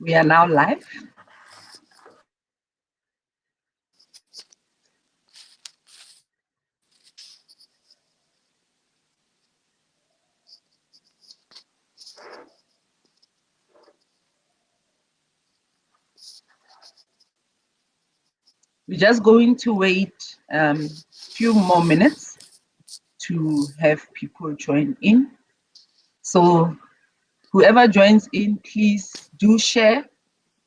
We are now live. We're just going to wait a few more minutes to have people join in. So whoever joins in, please do share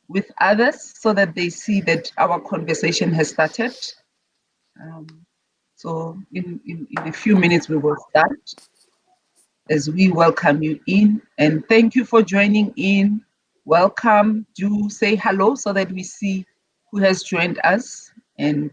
with others so that they see that our conversation has started. So in a few minutes, we will start as we welcome you in. And thank you for joining in. Welcome. Do say hello so that we see who has joined us. And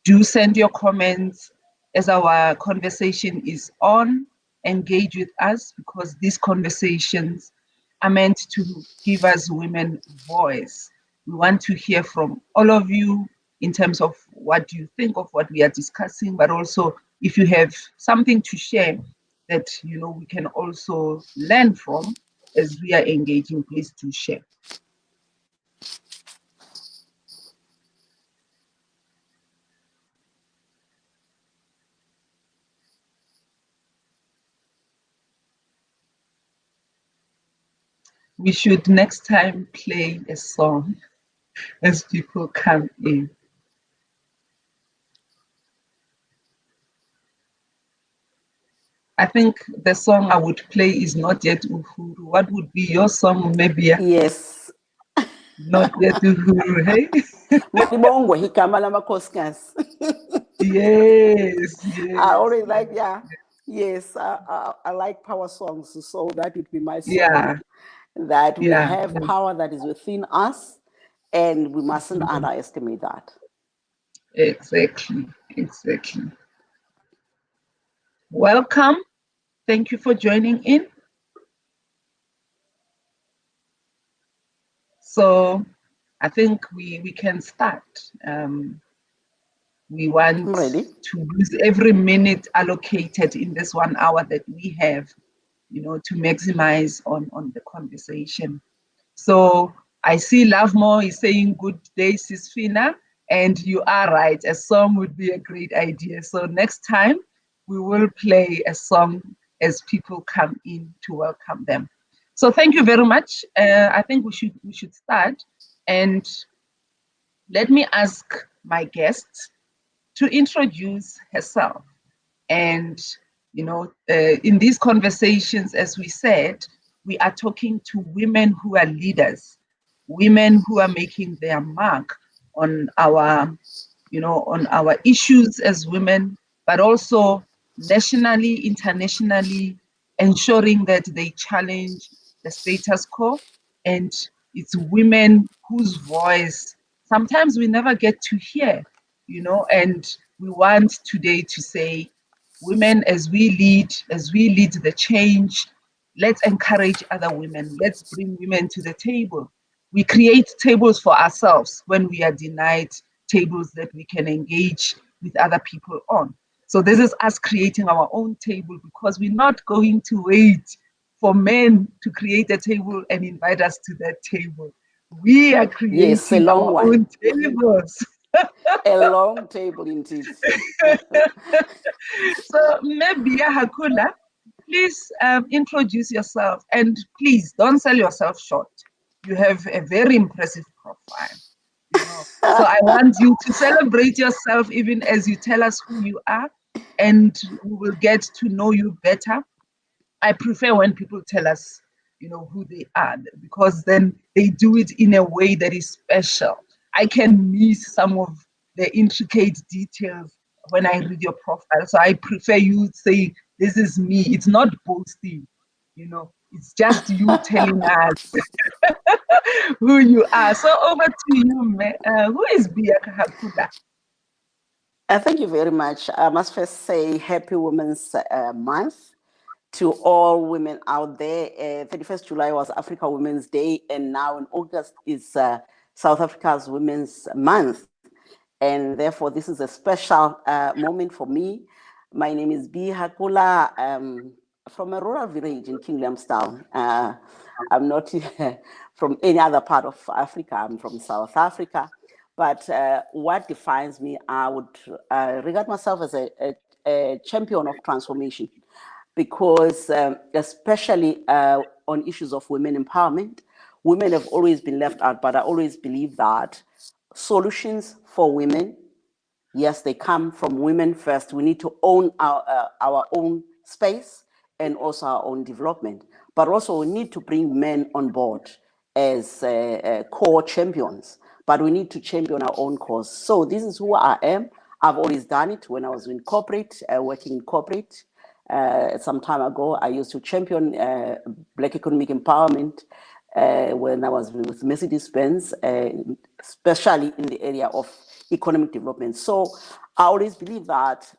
do send your comments as our conversation is on. Engage with us because these conversations are meant to give us women voice. We want to hear from all of you in terms of what you think of what we are discussing, but also if you have something to share that we can also learn from as we are engaging, please do share. We should next time play a song as people come in. I think the song I would play is Not Yet Uhuru. What would be your song, maybe? Yes. Not Yet Uhuru, hey? Yes, yes. I already like, yes, I like power songs, so that would be my song. Yeah. That we have power that is within us, and we mustn't underestimate that. Exactly, exactly. Welcome. Thank you for joining in. So I think we can start. We want to use every minute allocated in this 1 hour that we have, to maximize on the conversation. So I see Lovemore is saying good day, Sisfina, and you are right. A song would be a great idea. So next time we will play a song as people come in to welcome them. So thank you very much. I think we should start, and let me ask my guests to introduce herself. And, in these conversations, as we said, we are talking to women who are leaders, women who are making their mark on our, on our issues as women, but also nationally, internationally, ensuring that they challenge the status quo. And it's women whose voice sometimes we never get to hear, and we want today to say, women, as we lead the change, let's encourage other women. Let's bring women to the table. We create tables for ourselves when we are denied tables that we can engage with other people on. So this is us creating our own table because we're not going to wait for men to create a table and invite us to that table. We are creating our own tables. A long table indeed. So maybe Bea Hackula, please introduce yourself, and please don't sell yourself short. You have a very impressive profile. So I want you to celebrate yourself even as you tell us who you are, and we will get to know you better. I prefer when people tell us, who they are, because then they do it in a way that is special. I can miss some of the intricate details when I read your profile. So I prefer you say, this is me. It's not boasting, it's just you telling us who you are. So over to you, who is Bea Hackula? Thank you very much. I must first say Happy Women's Month to all women out there. 31st July was Africa Women's Day, and now in August is South Africa's Women's Month. And therefore, this is a special moment for me. My name is Bea Hackula. from a rural village in King Williamstown. I'm not from any other part of Africa. I'm from South Africa. But what defines me, I would regard myself as a champion of transformation, because especially on issues of women empowerment, women have always been left out, but I always believe that solutions for women, yes, they come from women first. We need to own our own space and also our own development. But also we need to bring men on board as core champions. But we need to champion our own cause. So this is who I am. I've always done it when I was in corporate, working in corporate. Some time ago, I used to champion Black economic empowerment when I was with Mercedes-Benz, especially in the area of economic development. So I always believe that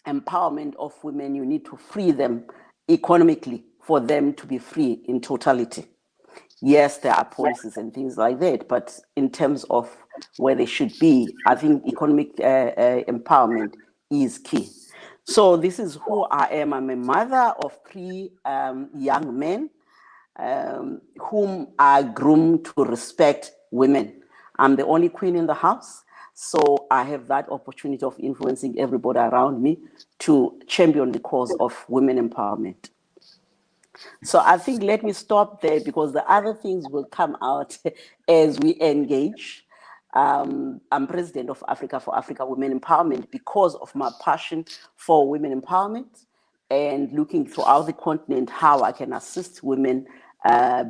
empowerment of women, you need to free them economically for them to be free in totality. Yes, there are policies and things like that, but in terms of where they should be, I think economic empowerment is key. So this is who I am. I'm a mother of 3 young men whom I groom to respect women. I'm the only queen in the house, so I have that opportunity of influencing everybody around me to champion the cause of women empowerment. So I think let me stop there, because the other things will come out as we engage. I'm president of Africa for Africa Women Empowerment because of my passion for women empowerment and looking throughout the continent how I can assist women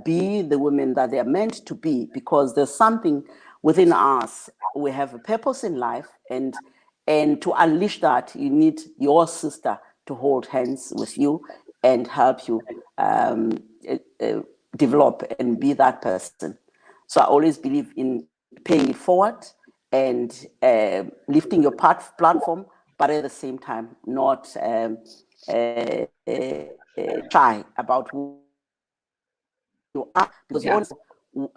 be the women that they're meant to be, because there's something within us. We have a purpose in life, and to unleash that, you need your sister to hold hands with you and help you develop and be that person. So I always believe in paying it forward and lifting your platform, but at the same time, not shy about who you are, because you're also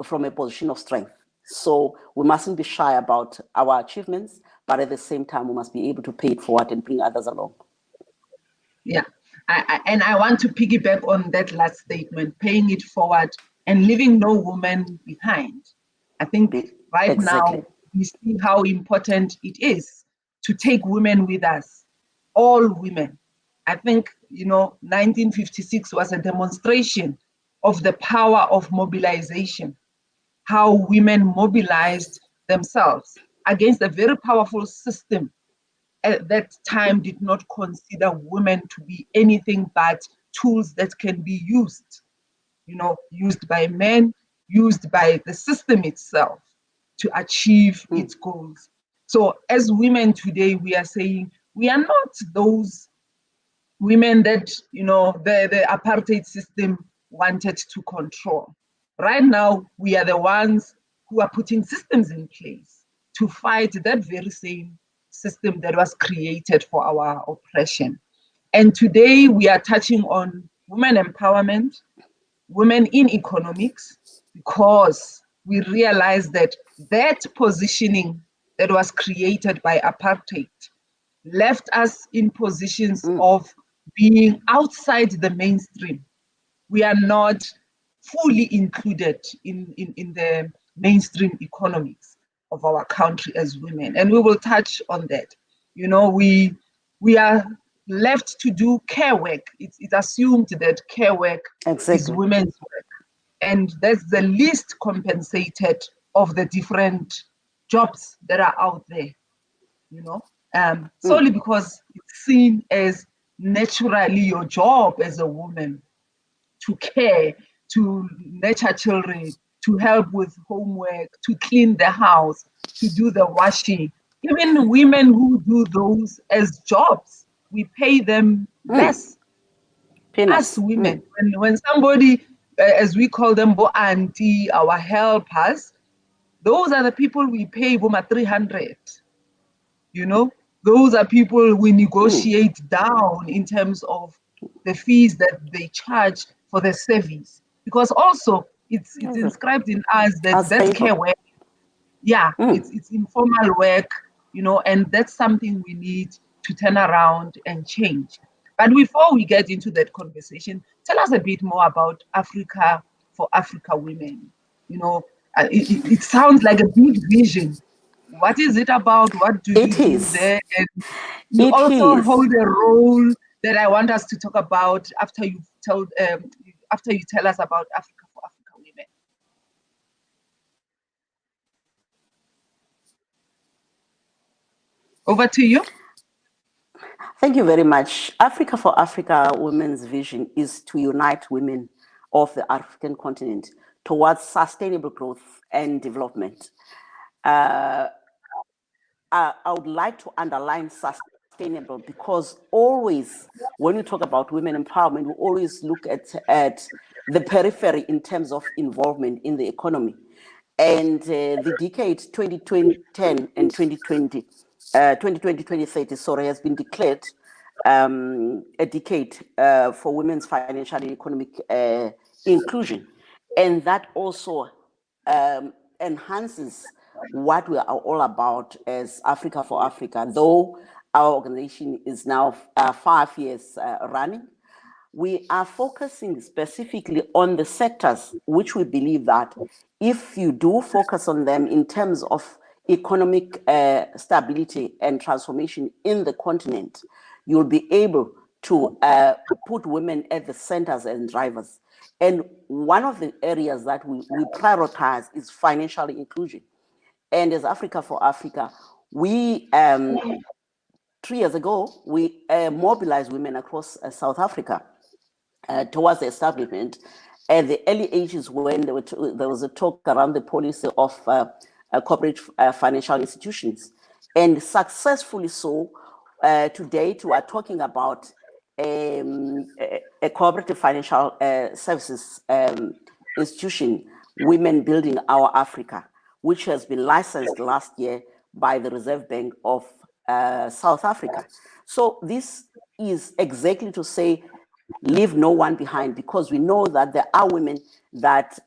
from a position of strength. So we mustn't be shy about our achievements, but at the same time, we must be able to pay it forward and bring others along. Yeah, and I want to piggyback on that last statement, paying it forward and leaving no woman behind. I think right now we see how important it is to take women with us, all women. I think, 1956 was a demonstration of the power of mobilization, how women mobilized themselves against a very powerful system at that time did not consider women to be anything but tools that can be used, used by men, used by the system itself to achieve its goals. So as women today, we are saying we are not those women that, the apartheid system wanted to control. Right now, we are the ones who are putting systems in place to fight that very same system that was created for our oppression. And today we are touching on women empowerment, women in economics, because we realize that that positioning that was created by apartheid left us in positions of being outside the mainstream. We are not fully included in the mainstream economics of our country as women. And we will touch on that. We are left to do care work. It's assumed that care work is women's work. And that's the least compensated of the different jobs that are out there, solely because it's seen as naturally your job as a woman to care, to nurture children, to help with homework, to clean the house, to do the washing. Even women who do those as jobs, we pay them less. Us women, when somebody, as we call them, bo auntie, our helpers, those are the people we pay Boma 300. Those are people we negotiate down in terms of the fees that they charge for the service, because also it's inscribed in us that that's care work. Yeah, it's informal work, and that's something we need to turn around and change. But before we get into that conversation, tell us a bit more about Africa for Africa women. You know, it sounds like a big vision. What is it about? What do you It do is. there? And you It also is. hold a role that I want us to talk about after after you tell us about Africa for Africa women. Over to you. Thank you very much. Africa for Africa Women's vision is to unite women of the African continent towards sustainable growth and development. I would like to underline sustainable because always when we talk about women empowerment, we always look at the periphery in terms of involvement in the economy. And the decade 2010 and 2030, sorry, has been declared a decade for women's financial and economic inclusion. And that also enhances what we are all about as Africa for Africa, though our organization is now 5 years running. We are focusing specifically on the sectors which we believe that if you do focus on them in terms of economic stability and transformation in the continent, you'll be able to put women at the centers and drivers. And one of the areas that we prioritize is financial inclusion. And as Africa for Africa, we 3 years ago, we mobilized women across South Africa towards the establishment at the early ages when there was a talk around the policy of corporate financial institutions. And successfully so, to date, we are talking about a cooperative financial services institution, Women Building Our Africa, which has been licensed last year by the Reserve Bank of South Africa. So this is exactly to say, leave no one behind, because we know that there are women that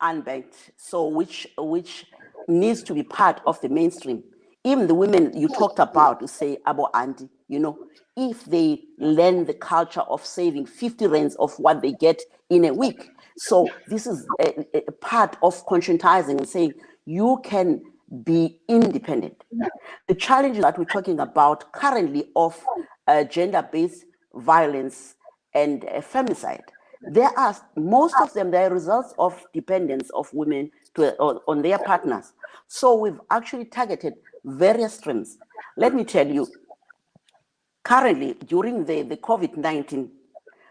unbanked, so which needs to be part of the mainstream. Even the women you talked about, you say Abo Andy, if they learn the culture of saving 50 rands of what they get in a week. So this is a part of conscientizing and saying you can be independent. The challenges that we're talking about currently of gender-based violence and femicide, there are most of them, they are results of dependence of women on their partners. So we've actually targeted various streams. Let me tell you, currently during the COVID-19,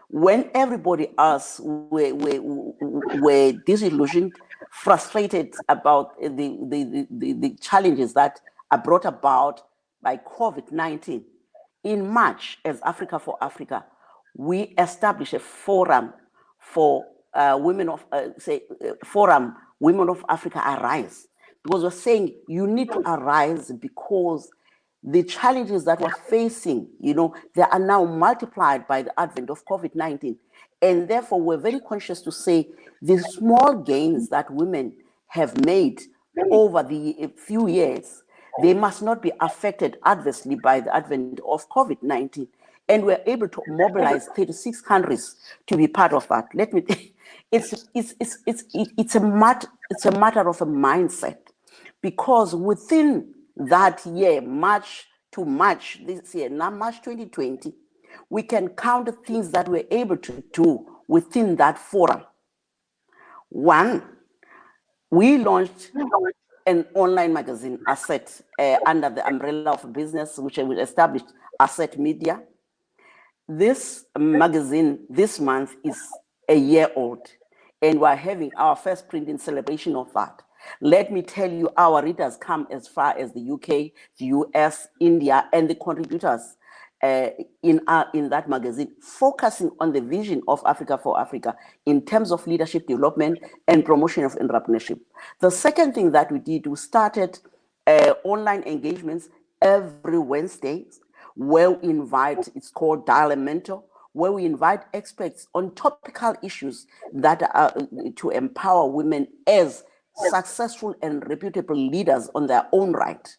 when everybody else were disillusioned, frustrated about the challenges that are brought about by COVID-19, in March, as Africa for Africa, we established a forum for women of, forum, Women of Africa Arise. Because we're saying you need to arise because the challenges that we're facing, they are now multiplied by the advent of COVID-19. And therefore, we're very conscious to say the small gains that women have made over the few years, they must not be affected adversely by the advent of COVID-19. And we're able to mobilize 36 countries to be part of that. Let me, it's a matter of a mindset, because within that year, March to March this year, now March 2020, we can count the things that we're able to do within that forum. One, we launched an online magazine, Asset, under the umbrella of a business which we established, Asset Media. This magazine this month is a year old, and we're having our first printing celebration of that. Let me tell you, our readers come as far as the UK, the US, India, and the contributors in that magazine, focusing on the vision of Africa for Africa in terms of leadership development and promotion of entrepreneurship. The second thing that we did, we started online engagements every Wednesday, where we invite, it's called Dial a Mentor, where we invite experts on topical issues that are to empower women as successful and reputable leaders on their own right.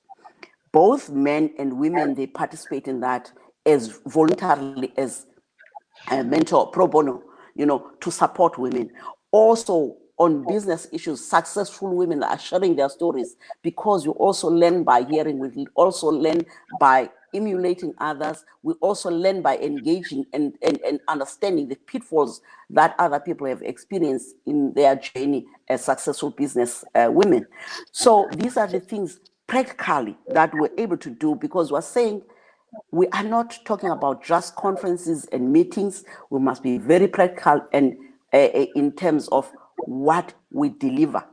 both men and women, they participate in that as voluntarily as a mentor pro bono, to support women. Also on business issues, successful women are sharing their stories, because you also learn by hearing, we also learn by emulating others, we also learn by engaging and understanding the pitfalls that other people have experienced in their journey as successful business women. So these are the things practically that we're able to do, because we're saying we are not talking about just conferences and meetings. We must be very practical and in terms of what we deliver.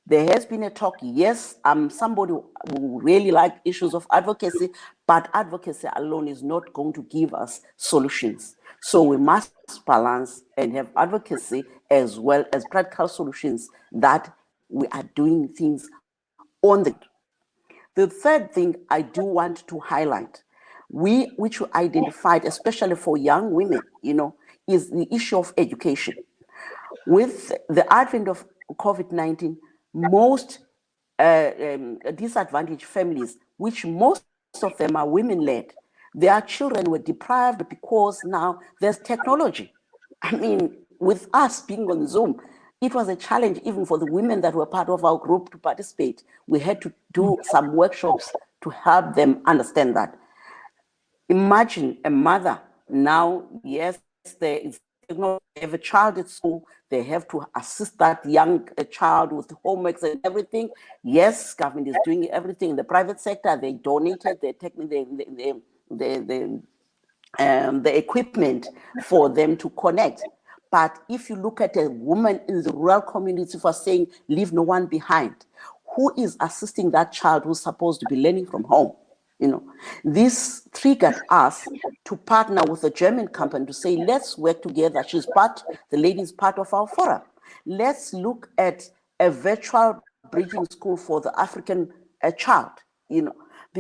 There has been a talk, yes, I'm somebody who really like issues of advocacy, but advocacy alone is not going to give us solutions. So we must balance and have advocacy as well as practical solutions, that we are doing things on the ground. The third thing I do want to highlight, which we identified, especially for young women, is the issue of education. With the advent of COVID-19, most disadvantaged families, which most of them are women-led, their children were deprived because now there's technology. I mean, with us being on Zoom, it was a challenge even for the women that were part of our group to participate. We had to do some workshops to help them understand that. Imagine a mother now, yes, there is technology, they have a child at school, they have to assist that young child with homeworks and everything. Yes, government is doing everything. In the private sector, they donated, they're taking the equipment for them to connect. But if you look at a woman in the rural community for saying, leave no one behind, who is assisting that child who's supposed to be learning from home? This triggered us to partner with a German company to say, let's work together. The lady is part of our forum. Let's look at a virtual bridging school for the African child,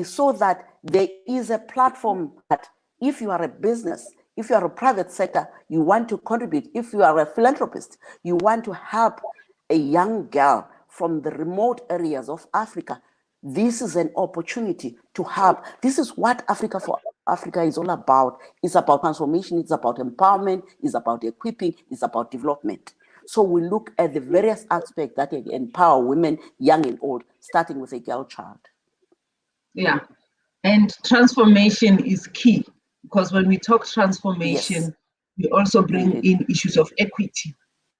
so that there is a platform that if you are a business, if you are a private sector, you want to contribute. If you are a philanthropist, you want to help a young girl from the remote areas of Africa, this is an opportunity to help. This is what Africa for Africa is all about. It's about transformation, it's about empowerment, it's about equipping, it's about development. So we look at the various aspects that empower women, young and old, starting with a girl child. Yeah, and transformation is key, because when we talk transformation, Yes. we also bring in issues of equity.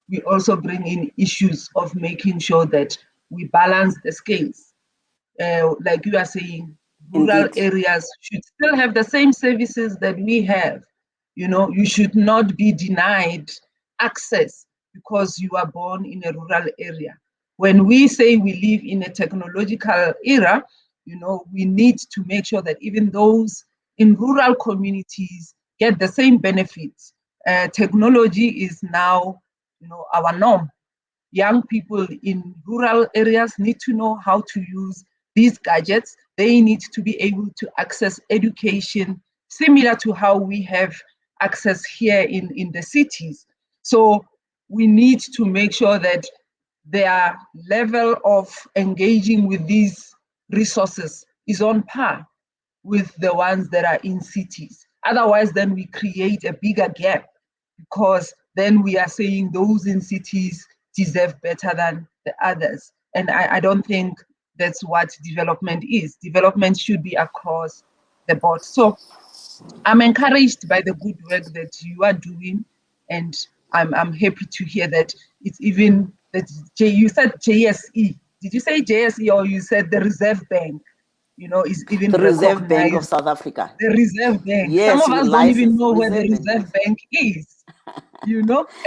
We also bring in issues of making sure that we balance the scales. Like you are saying, rural areas should still have the same services that we have. You should not be denied access because you are born in a rural area. When we say we live in a technological era, we need to make sure that even those in rural communities get the same benefits. Technology is now, our norm. Young people in rural areas need to know how to use these gadgets. They need to be able to access education similar to how we have access here in the cities. So we need to make sure that their level of engaging with these resources is on par with the ones that are in cities. Otherwise, then we create a bigger gap, because then we are saying those in cities deserve better than the others. And I don't think that's what development is. Development should be across the board. So I'm encouraged by the good work that you are doing, and I'm happy to hear that it's even that you said JSE. Did you say JSE, or you said the Reserve Bank? Is even the Reserve Bank of recognized. South Africa. The Reserve Bank. Yes, Some of us don't even know where the Reserve Bank is.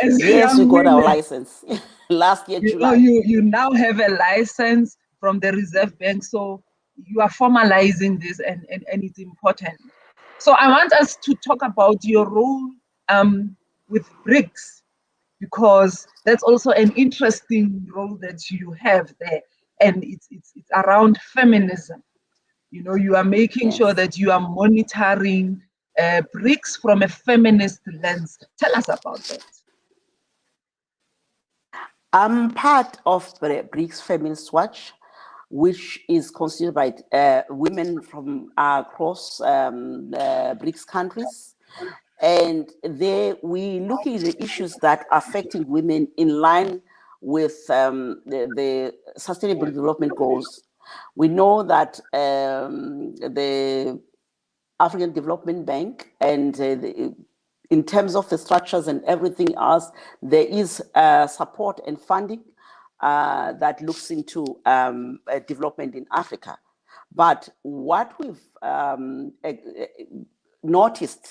As yes, young we got our women, license last year, July. you now have a license from the Reserve Bank, so you are formalizing this, and it's important. So I want us to talk about your role with BRICS, because that's also an interesting role that you have there, and it's around feminism. You are making sure that you are monitoring BRICS from a feminist lens. Tell us about that. I'm part of BRICS Feminists Watch. which is considered by women from across BRICS countries. And there we look at the issues that are affecting women in line with the Sustainable Development Goals. We know that the African Development Bank and in terms of the structures and everything else, there is support and funding that looks into development in Africa. But what we've noticed,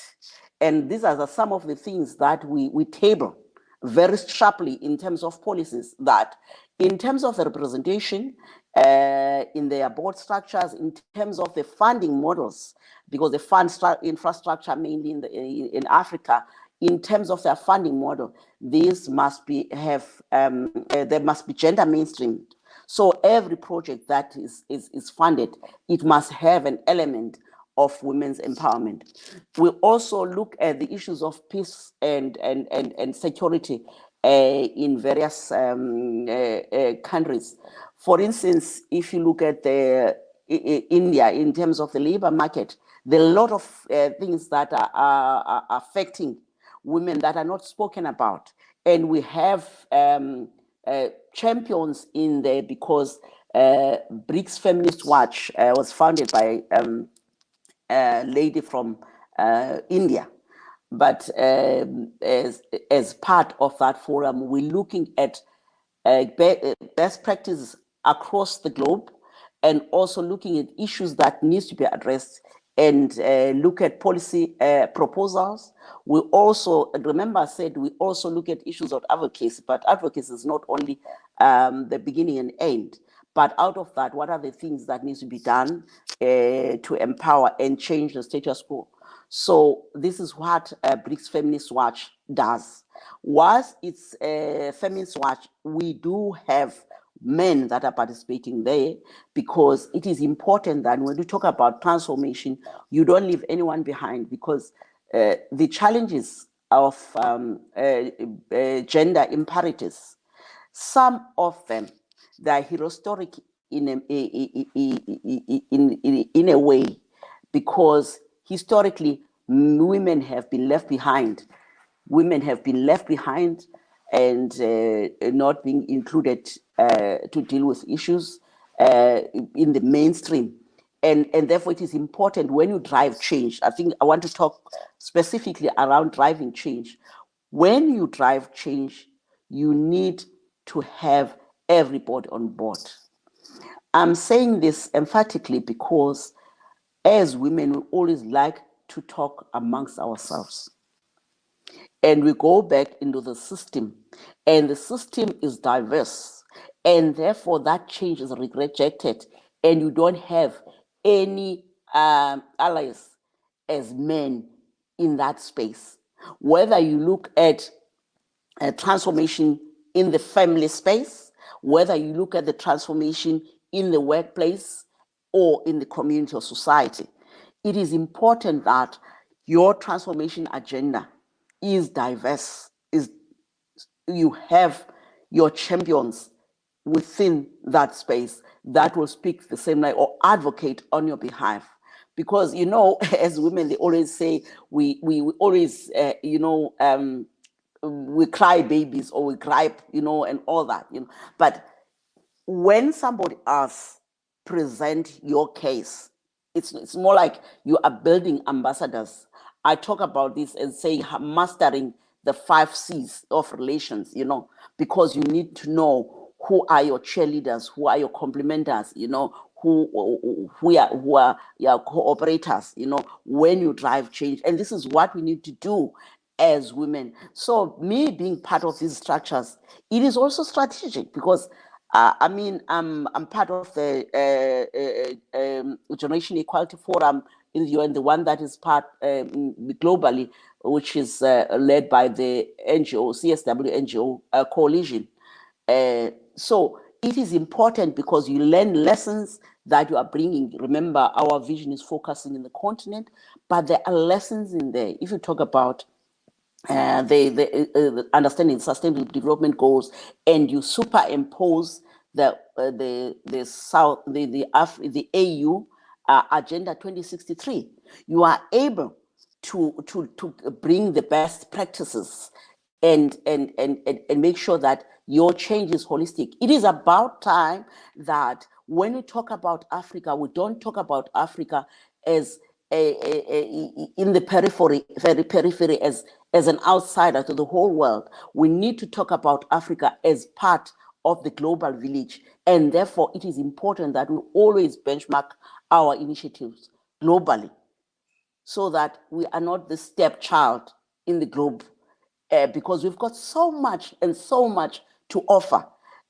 and these are some of the things that we table very sharply in terms of policies, that in terms of the representation in their board structures, in terms of the funding models, because the fund infrastructure mainly in Africa, in terms of their funding model, these must be there must be gender mainstreamed. So every project that is funded, it must have an element of women's empowerment. We also look at the issues of peace and security in various countries. For instance, if you look at India in terms of the labor market, there are a lot of things that are affecting women that are not spoken about. And we have champions in there because BRICS Feminists Watch was founded by a lady from India. But as part of that forum, we're looking at best practices across the globe, and also looking at issues that needs to be addressed, and look at policy proposals. We also, remember I said, we also look at issues of advocacy, but advocacy is not only the beginning and end, but out of that, what are the things that needs to be done to empower and change the status quo? So this is what BRICS Feminists Watch does. Whilst it's Feminists Watch, we do have men that are participating there, because it is important that when we talk about transformation, you don't leave anyone behind, because the challenges of gender imperatives, some of them, they are historic in a way, because historically women have been left behind. Women have been left behind and not being included to deal with issues in the mainstream. And therefore it is important when you drive change. I think I want to talk specifically around driving change. When you drive change, you need to have everybody on board. I'm saying this emphatically because as women, we always like to talk amongst ourselves. And we go back into the system, and the system is diverse, and therefore that change is rejected, and you don't have any allies as men in that space. Whether you look at transformation in the family space, whether you look at the transformation in the workplace or in the community or society, it is important that your transformation agenda is diverse, is you have your champions within that space that will speak the same way or advocate on your behalf. Because, you know, as women, they always say, we always, we cry babies, or we gripe, you know, and all that, you know. But when somebody else present your case, it's more like you are building ambassadors. I talk about this and say mastering the 5 C's of relations, you know, because you need to know who are your cheerleaders, who are your complementers, you know, who are your cooperators, you know, when you drive change. And this is what we need to do as women. So me being part of these structures, it is also strategic, because I'm part of the Generation Equality Forum in the UN, the one that is part globally, which is led by the NGO, CSW NGO coalition. So it is important because you learn lessons that you are bringing. Remember, our vision is focusing in the continent, but there are lessons in there. If you talk about the understanding sustainable development goals, and you superimpose the AU Agenda 2063. You are able to bring the best practices and make sure that your change is holistic. It is about time that when we talk about Africa, we don't talk about Africa as in the periphery, as an outsider to the whole world. We need to talk about Africa as part of the global village, and therefore it is important that we always benchmark our initiatives globally, so that we are not the stepchild in the globe, because we've got so much to offer.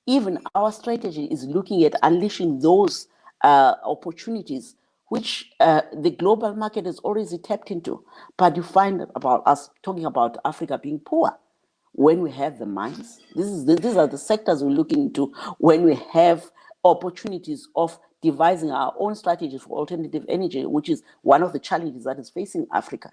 Even our strategy is looking at unleashing those opportunities which the global market has already tapped into. But you find about us talking about Africa being poor when we have the mines. These are the sectors we're looking into when we have opportunities of devising our own strategies for alternative energy, which is one of the challenges that is facing Africa.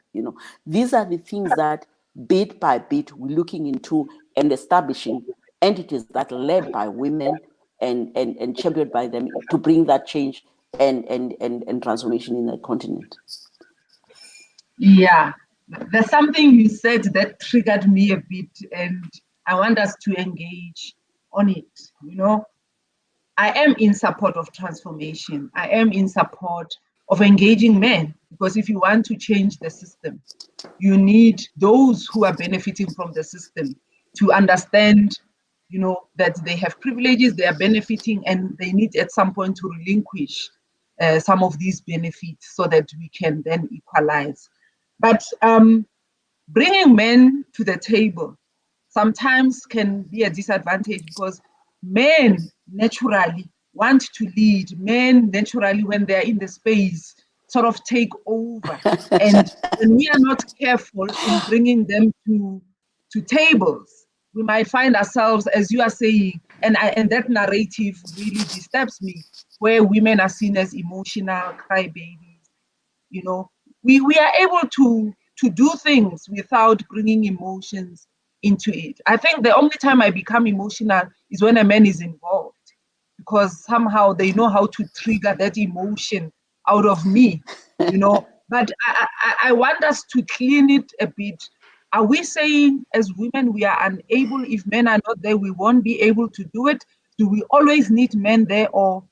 These are the things that bit by bit we're looking into and establishing entities that are led by women and championed by them to bring that change and transformation in the continent. Yeah, there's something you said that triggered me a bit, and I want us to engage on it. I am in support of transformation. I am in support of engaging men, because if you want to change the system, you need those who are benefiting from the system to understand, that they have privileges, they are benefiting, and they need at some point to relinquish some of these benefits so that we can then equalize. But bringing men to the table sometimes can be a disadvantage, because men naturally want to lead. Men naturally, when they're in the space, sort of take over. And when we are not careful in bringing them to tables, we might find ourselves, as you are saying, and that narrative really disturbs me, where women are seen as emotional crybabies. We are able to do things without bringing emotions into it. I think the only time I become emotional is when a man is involved, because somehow they know how to trigger that emotion out of me. But I want us to clean it a bit. Are we saying as women we are unable? If men are not there, we won't be able to do it? Do we always need men there, or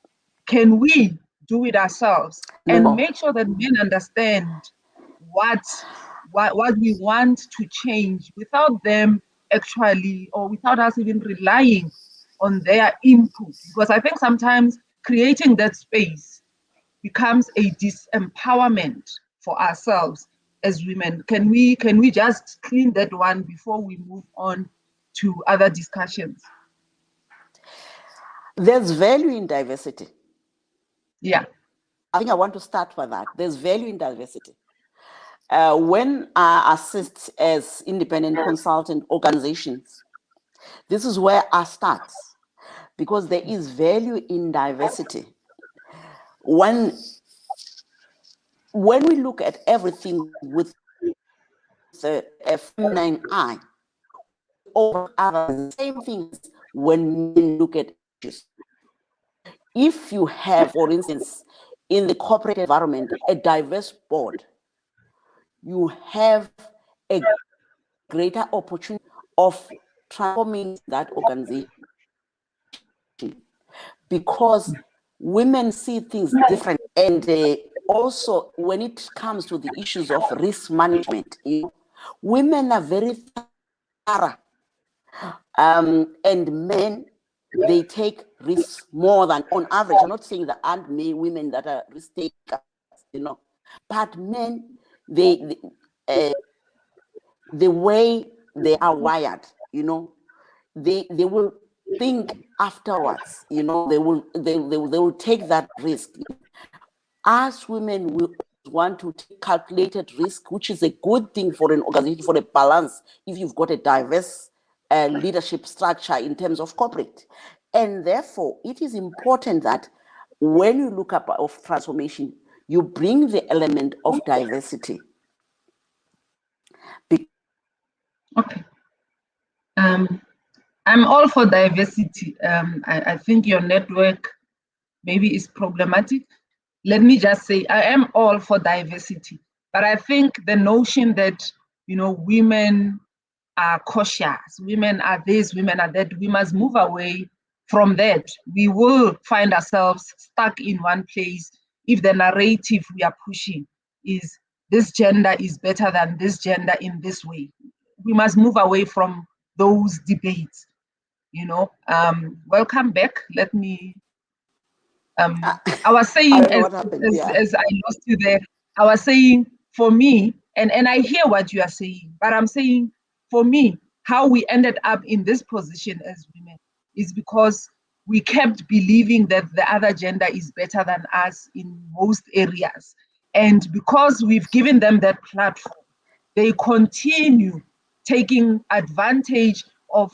can we do it ourselves and make sure that men understand what we want to change without them actually, or without us even relying on their input? Because I think sometimes creating that space becomes a disempowerment for ourselves as women. Can we just clean that one before we move on to other discussions? There's value in diversity. Yeah. I think I want to start with that. There's value in diversity. When I assist as independent consultant organizations, this is where I start, because there is value in diversity. When we look at everything with a feminine eye, over others, the same things when men look at issues. If you have, for instance, in the corporate environment, a diverse board, you have a greater opportunity of transforming that organization, because women see things different. And also, when it comes to the issues of risk management, women are very thorough, and men, they take risks more than on average. I'm not saying there aren't many women that are risk takers, but men, the way they are wired, they will think afterwards. They will take that risk. As women, we want to take calculated risk, which is a good thing for an organization, for a balance, if you've got a diverse leadership structure in terms of corporate. And therefore, it is important that when you look up of transformation, you bring the element of diversity. Okay. I'm all for diversity. I think your network maybe is problematic. Let me just say, I am all for diversity, but I think the notion that, women are cautious, women are this, women are that, we must move away from that. We will find ourselves stuck in one place if the narrative we are pushing is this gender is better than this gender in this way. We must move away from those debates. Welcome back. Let me I was I saying don't know what happened. Yeah. as I lost you there, I was saying for me, and I hear what you are saying, but I'm saying for me, how we ended up in this position as women is because we kept believing that the other gender is better than us in most areas. And because we've given them that platform, they continue taking advantage of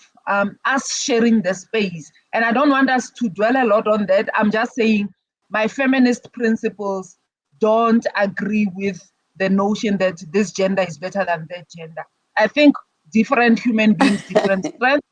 us sharing the space. And I don't want us to dwell a lot on that. I'm just saying my feminist principles don't agree with the notion that this gender is better than that gender. I think different human beings, different strengths,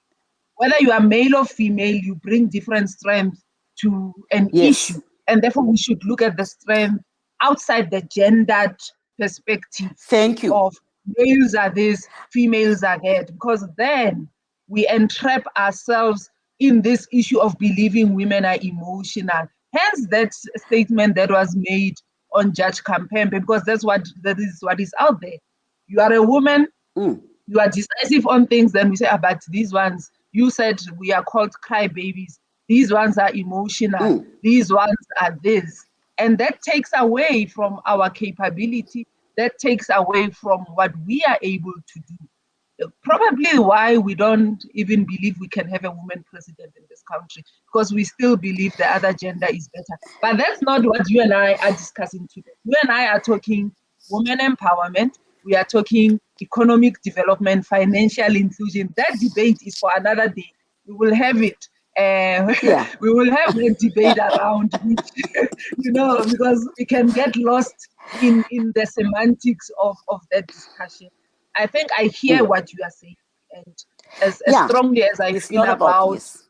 whether you are male or female, you bring different strengths to an Yes. issue. And therefore, we should look at the strength outside the gendered perspective Thank you. of males are this, females are that, because then we entrap ourselves in this issue of believing women are emotional. Hence, that statement that was made on Judge Campembe, because that is what is out there. You are a woman, you are decisive on things, then we say, but these ones, you said we are called crybabies. These ones are emotional. These ones are this. And that takes away from our capability. That takes away from what we are able to do. Probably why we don't even believe we can have a woman president in this country, because we still believe the other gender is better. But that's not what you and I are discussing today. You and I are talking women empowerment. We are talking economic development, financial inclusion. That debate is for another day. We will have it. Yeah. We will have a debate around which, because we can get lost in the semantics of that discussion. I think I hear what you are saying, and as Yeah. strongly as I It's feel not about about, yes.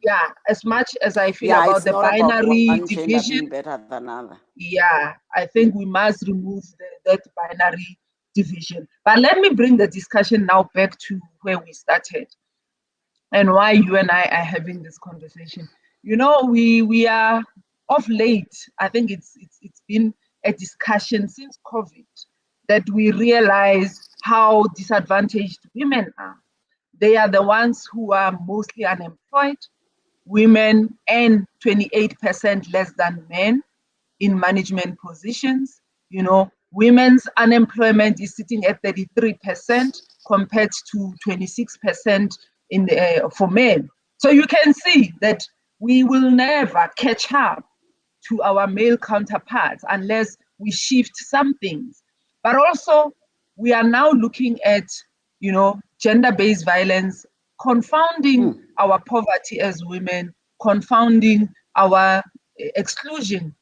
yeah, as much as I feel Yeah, about it's the not about binary one gender division, being better than other. yeah, I think we must remove that binary division. But let me bring the discussion now back to where we started and why you and I are having this conversation. We are of late. I think it's been a discussion since COVID that we realize how disadvantaged women are. They are the ones who are mostly unemployed. Women earn 28% less than men in management positions. Women's unemployment is sitting at 33% compared to 26% for men. So you can see that we will never catch up to our male counterparts unless we shift some things. But also, we are now looking at, gender-based violence, confounding our poverty as women, confounding our exclusion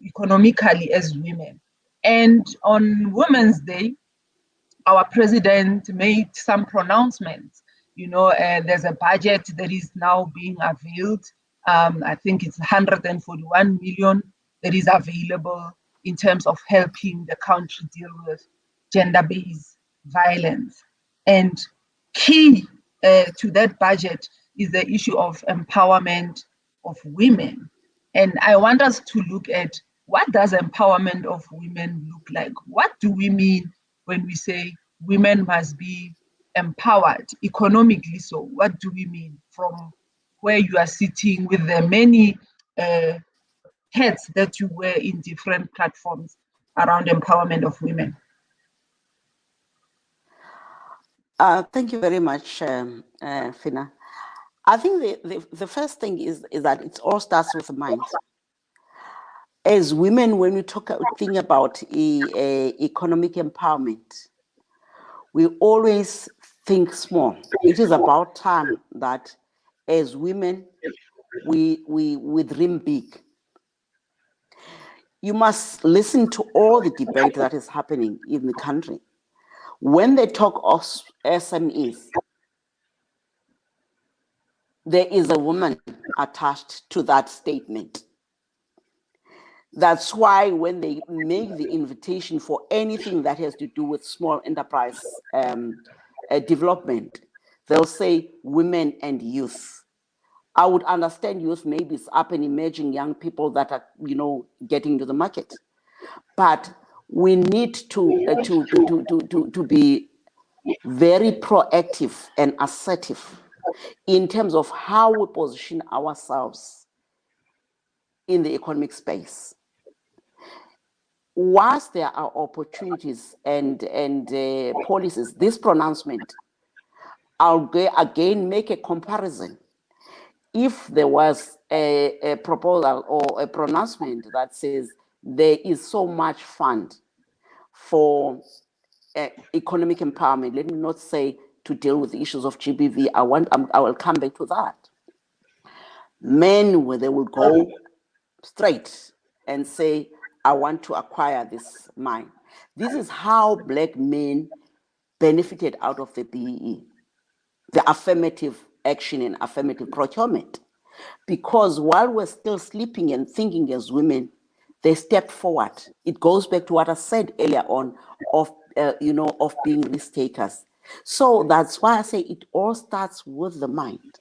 economically as women. And on Women's Day, our president made some pronouncements. There's a budget that is now being availed. I think it's 141 million that is available in terms of helping the country deal with gender-based violence. And key to that budget is the issue of empowerment of women. And I want us to look at, what does empowerment of women look like? What do we mean when we say women must be empowered economically? So what do we mean from where you are sitting with the many hats that you wear in different platforms around empowerment of women? Thank you very much, Fina. I think the first thing is that it all starts with the mind. As women, when we think about economic empowerment, we always think small. It is about time that as women, we dream big. You must listen to all the debate that is happening in the country. When they talk of SMEs, there is a woman attached to that statement. That's why when they make the invitation for anything that has to do with small enterprise development, they'll say women and youth. I would understand youth, maybe it's up and emerging young people that are, getting into the market. But we need to be very proactive and assertive in terms of how we position ourselves in the economic space. Whilst there are opportunities and policies, this pronouncement, I'll again make a comparison. If there was a proposal or a pronouncement that says there is so much fund for economic empowerment, let me not say to deal with the issues of GBV, I will come back to that. Men, where they will go straight and say, I want to acquire this mine. This is how Black men benefited out of the BEE, the affirmative action and affirmative procurement. Because while we're still sleeping and thinking as women, they stepped forward. It goes back to what I said earlier on of being risk takers. So that's why I say it all starts with the mind.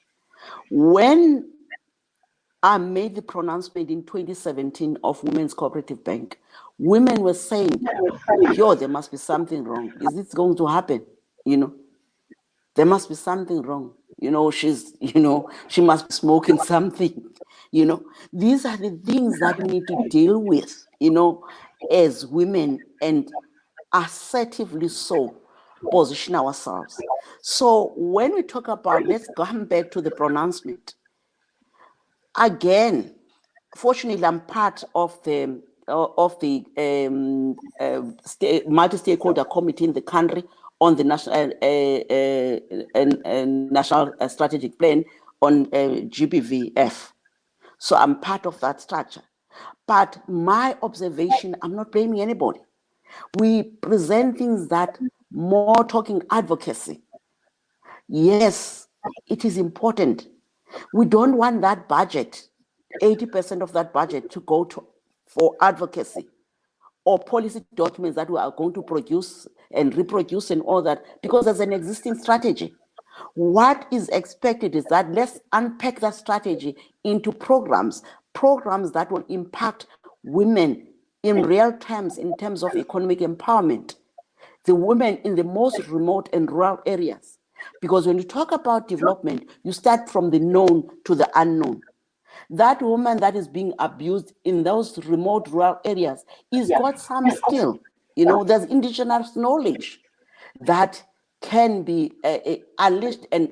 When I made the pronouncement in 2017 of Women's Cooperative Bank, women were saying, yo, there must be something wrong. Is this going to happen? There must be something wrong. She must be smoking something. These are the things that we need to deal with, as women, and assertively so position ourselves. So when we talk about, let's come back to the pronouncement. Again, fortunately, I'm part of the multi-stakeholder committee in the country on the national strategic plan on GBVF. So I'm part of that structure. But my observation, I'm not blaming anybody. We present things that more talking advocacy. Yes, it is important. We don't want that budget, 80% of that budget, to go for advocacy or policy documents that we are going to produce and reproduce and all that, because there's an existing strategy. What is expected is that let's unpack that strategy into programs that will impact women in real terms, in terms of economic empowerment, the women in the most remote and rural areas. Because when you talk about development, you start from the known to the unknown. That woman that is being abused in those remote rural areas is got some skill. There's indigenous knowledge that can be unleashed and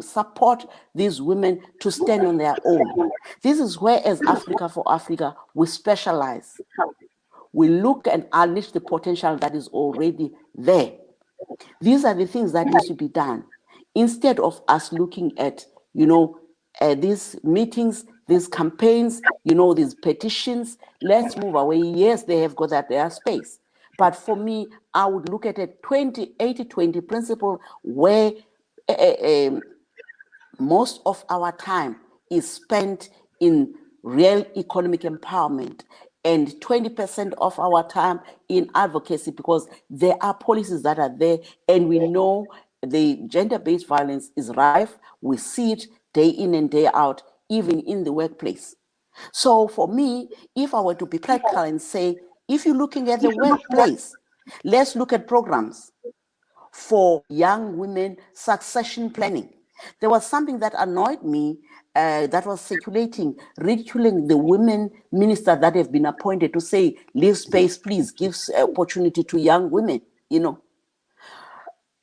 support these women to stand on their own. This is where, as Africa for Africa, we specialize. We look and unleash the potential that is already there. These are the things that need to be done. Instead of us looking at, these meetings, these campaigns, these petitions, let's move away. Yes, they have got their space. But for me, I would look at a 80-20 principle where most of our time is spent in real economic empowerment and 20% of our time in advocacy, because there are policies that are there and we know the gender-based violence is rife. We see it day in and day out, even in the workplace. So for me, if I were to be practical and say, if you're looking at the workplace, let's look at programs for young women succession planning. There was something that annoyed me that was circulating, ridiculing the women ministers that have been appointed to say, leave space, please, give opportunity to young women,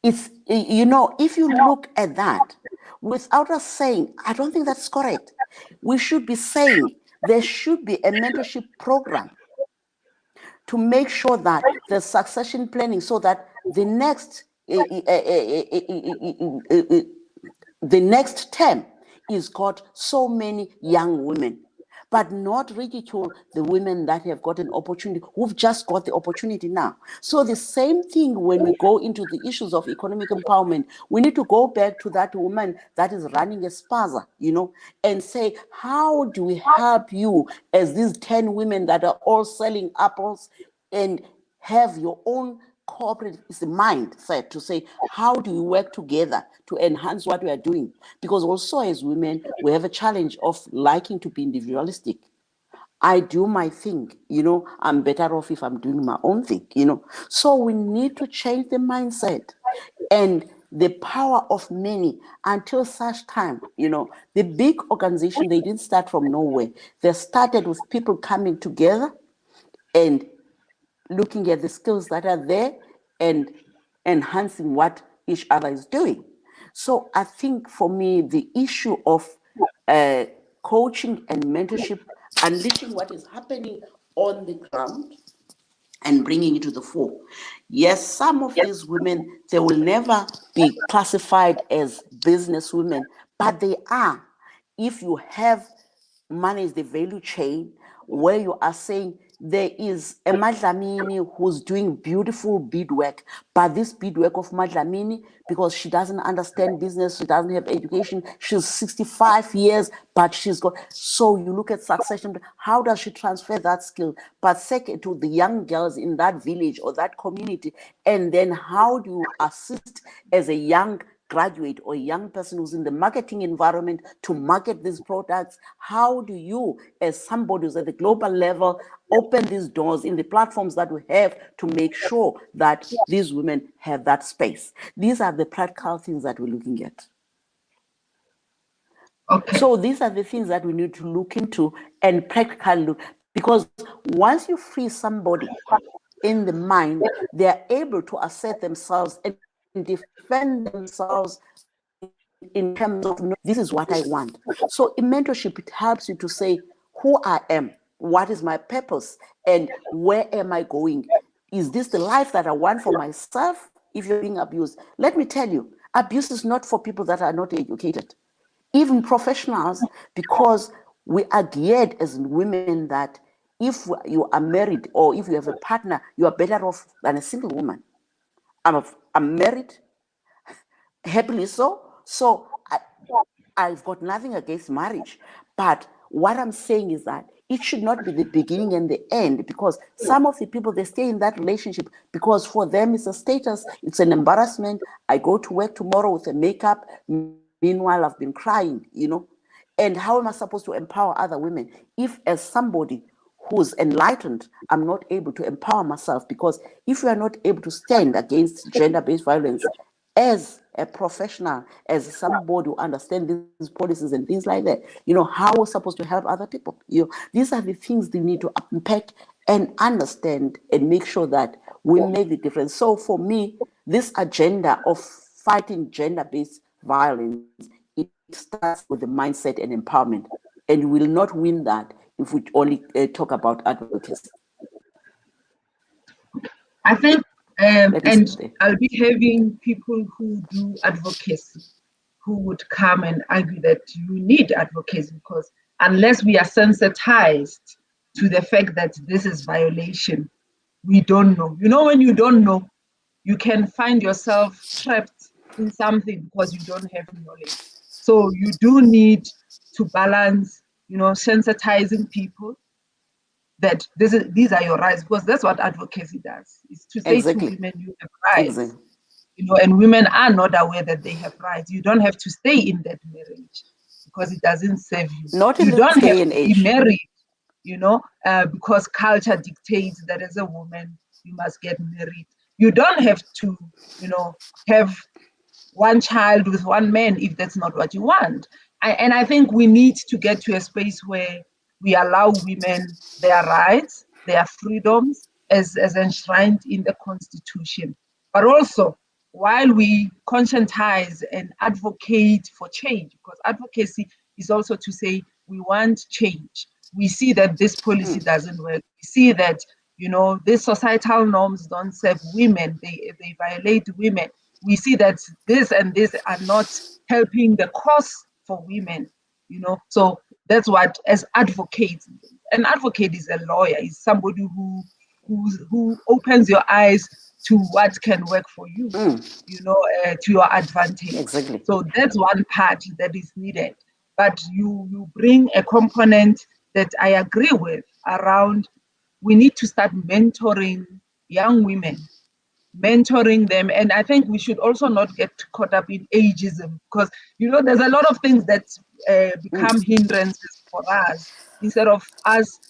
It's, if you look at that, without us saying, I don't think that's correct. We should be saying there should be a mentorship program to make sure that there's succession planning so that the next term is got so many young women. but not ridicule the women that have got an opportunity, who've just got the opportunity now. So the same thing when we go into the issues of economic empowerment, we need to go back to that woman that is running a spaza, and say, how do we help you as these 10 women that are all selling apples, and have your own cooperative mindset to say, how do we work together to enhance what we are doing? Because also as women, we have a challenge of liking to be individualistic. I do my thing, I'm better off if I'm doing my own thing, So we need to change the mindset and the power of many until such time, the big organization, they didn't start from nowhere. They started with people coming together and looking at the skills that are there and enhancing what each other is doing. So I think for me, the issue of coaching and mentorship, unleashing what is happening on the ground and bringing it to the fore. Yes, some of these women, they will never be classified as business women, but they are. If you have managed the value chain where you are saying there is a Madlamini who's doing beautiful beadwork, but this beadwork of Madlamini, because she doesn't understand business, she doesn't have education, she's 65 years, but she's got, so you look at succession, how does she transfer that skill? But second, to the young girls in that village or that community, and then how do you assist as a young graduate or young person who's in the marketing environment to market these products? How do you, as somebody who's at the global level, open these doors in the platforms that we have to make sure that these women have that space? These are the practical things that we're looking at. Okay. So these are the things that we need to look into and practically look, because once you free somebody in the mind, they are able to assert themselves and defend themselves in terms of, no, this is what I want. So in mentorship, it helps you to say who I am, what is my purpose, and where am I going? Is this the life that I want for myself? If you're being abused, let me tell you, abuse is not for people that are not educated, even professionals, because we are geared as women that if you are married or if you have a partner, you are better off than a single woman. I'm married, happily so. So I've got nothing against marriage. But what I'm saying is that it should not be the beginning and the end, because some of the people, they stay in that relationship because for them it's a status, it's an embarrassment. I go to work tomorrow with a makeup. Meanwhile, I've been crying, And how am I supposed to empower other women if, as somebody who's enlightened, I'm not able to empower myself? Because if you are not able to stand against gender-based violence as a professional, as somebody who understands these policies and things like that, how we're supposed to help other people. These are the things they need to unpack and understand and make sure that we make the difference. So for me, this agenda of fighting gender-based violence, it starts with the mindset and empowerment. And we will not win that if we only talk about advocacy. I think, and I'll be having people who do advocacy who would come and argue that you need advocacy, because unless we are sensitized to the fact that this is violation, we don't know. When you don't know, you can find yourself trapped in something because you don't have knowledge. So you do need to balance, sensitizing people that these are your rights, because that's what advocacy does. It's to say to women, you have rights. Exactly. And women are not aware that they have rights. You don't have to stay in that marriage because it doesn't serve you. Not in you don't this day have and to age. be married, because culture dictates that as a woman, you must get married. You don't have to, have one child with one man if that's not what you want. And I think we need to get to a space where we allow women their rights, their freedoms as enshrined in the Constitution. But also, while we conscientize and advocate for change, because advocacy is also to say we want change. We see that this policy doesn't work. We see that, these societal norms don't serve women. They violate women. We see that this and this are not helping the cause for women, So That's what, as advocates, an advocate is a lawyer, is somebody who opens your eyes to what can work for you, to your advantage. Exactly. So that's one part that is needed. But you bring a component that I agree with around, we need to start mentoring young women, mentoring them. And I think we should also not get caught up in ageism, because there's a lot of things that become hindrances for us. Instead of us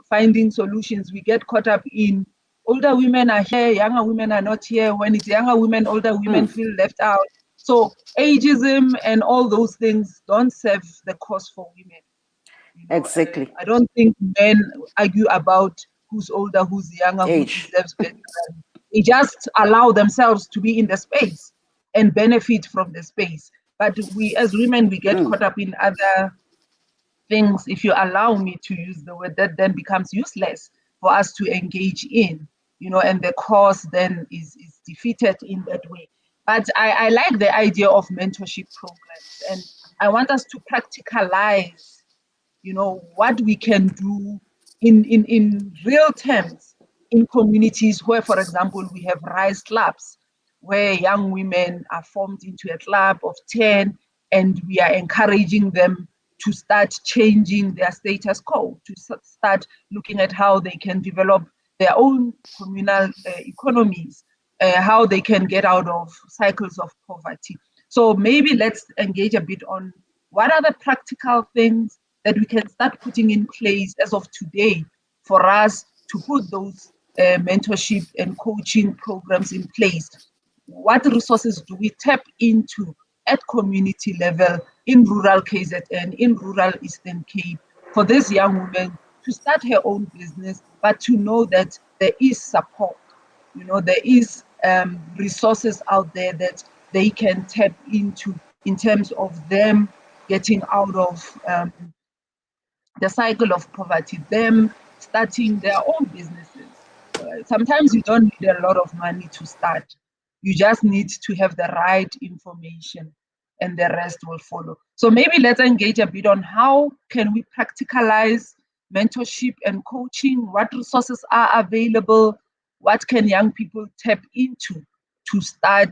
finding solutions, we get caught up in older women are here, younger women are not here. When it's younger women, older women feel left out. So ageism and all those things don't serve the cause for women. Exactly. I don't think men argue about who's older, who's younger, who Age. deserves better. They just allow themselves to be in the space and benefit from the space. But we, as women, we get caught up in other things, if you allow me to use the word, that then becomes useless for us to engage in, and the cause then is defeated in that way. But I like the idea of mentorship programs, and I want us to practicalize what we can do in real terms in communities where, for example, we have rise clubs, where young women are formed into a club of 10, and we are encouraging them to start changing their status quo, to start looking at how they can develop their own communal economies, how they can get out of cycles of poverty. So maybe let's engage a bit on what are the practical things that we can start putting in place as of today for us to put those mentorship and coaching programs in place. What resources do we tap into at community level in rural KZN, in rural Eastern Cape, for this young woman to start her own business, but to know that there is support. There is resources out there that they can tap into in terms of them getting out of the cycle of poverty, them starting their own businesses. Sometimes you don't need a lot of money to start. You just need to have the right information, and the rest will follow. So maybe let's engage a bit on how can we practicalize mentorship and coaching, what resources are available, what can young people tap into to start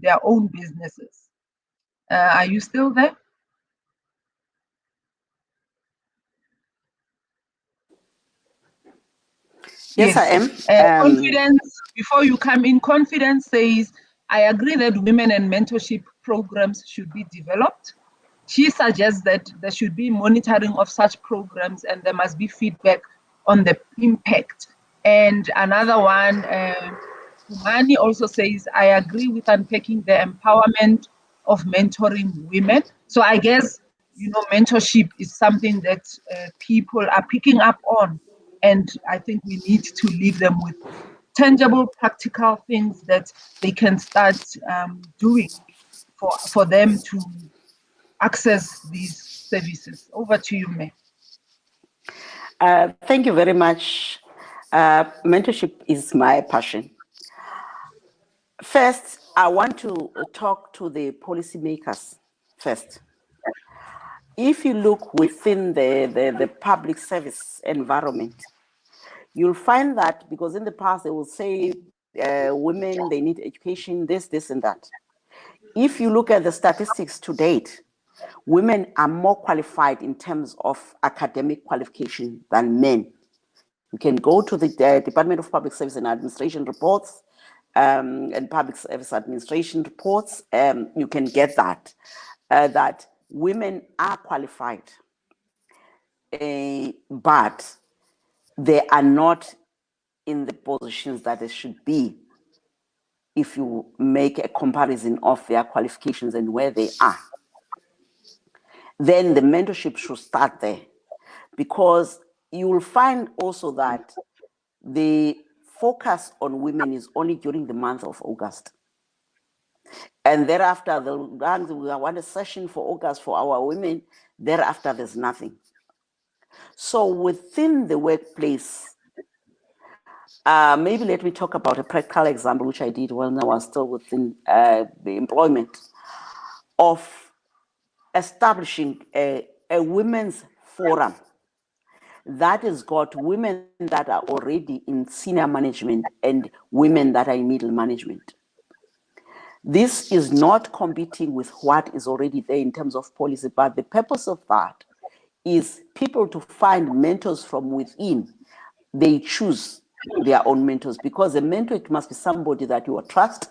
their own businesses. Are you still there? Yes, I Yes. am. Confidence, before you come in, confidence says, I agree that women and mentorship programs should be developed. She suggests that there should be monitoring of such programs, and there must be feedback on the impact. And another one, Umani also says, I agree with unpacking the empowerment of mentoring women. So I guess, mentorship is something that people are picking up on. And I think we need to leave them with tangible, practical things that they can start doing for them to access these services. Over to you, May. Thank you very much. Mentorship is my passion. First, I want to talk to the policymakers first. If you look within the public service environment, you'll find that, because in the past they will say women, they need education, this and that. If you look at the statistics to date, women are more qualified in terms of academic qualification than men. You can go to the Department of Public Service and Administration reports and Public Service Administration reports. You can get that women are qualified, but they are not in the positions that they should be if you make a comparison of their qualifications and where they are. Then the mentorship should start there, because you will find also that the focus on women is only during the month of August. And thereafter, we want a session for August for our women. Thereafter, there's nothing. So within the workplace, maybe let me talk about a practical example, which I did when I was still within the employment, of establishing a a women's forum that has got women that are already in senior management and women that are in middle management. This is not competing with what is already there in terms of policy, but the purpose of that is people to find mentors from within. They choose their own mentors, because a mentor, it must be somebody that you trust.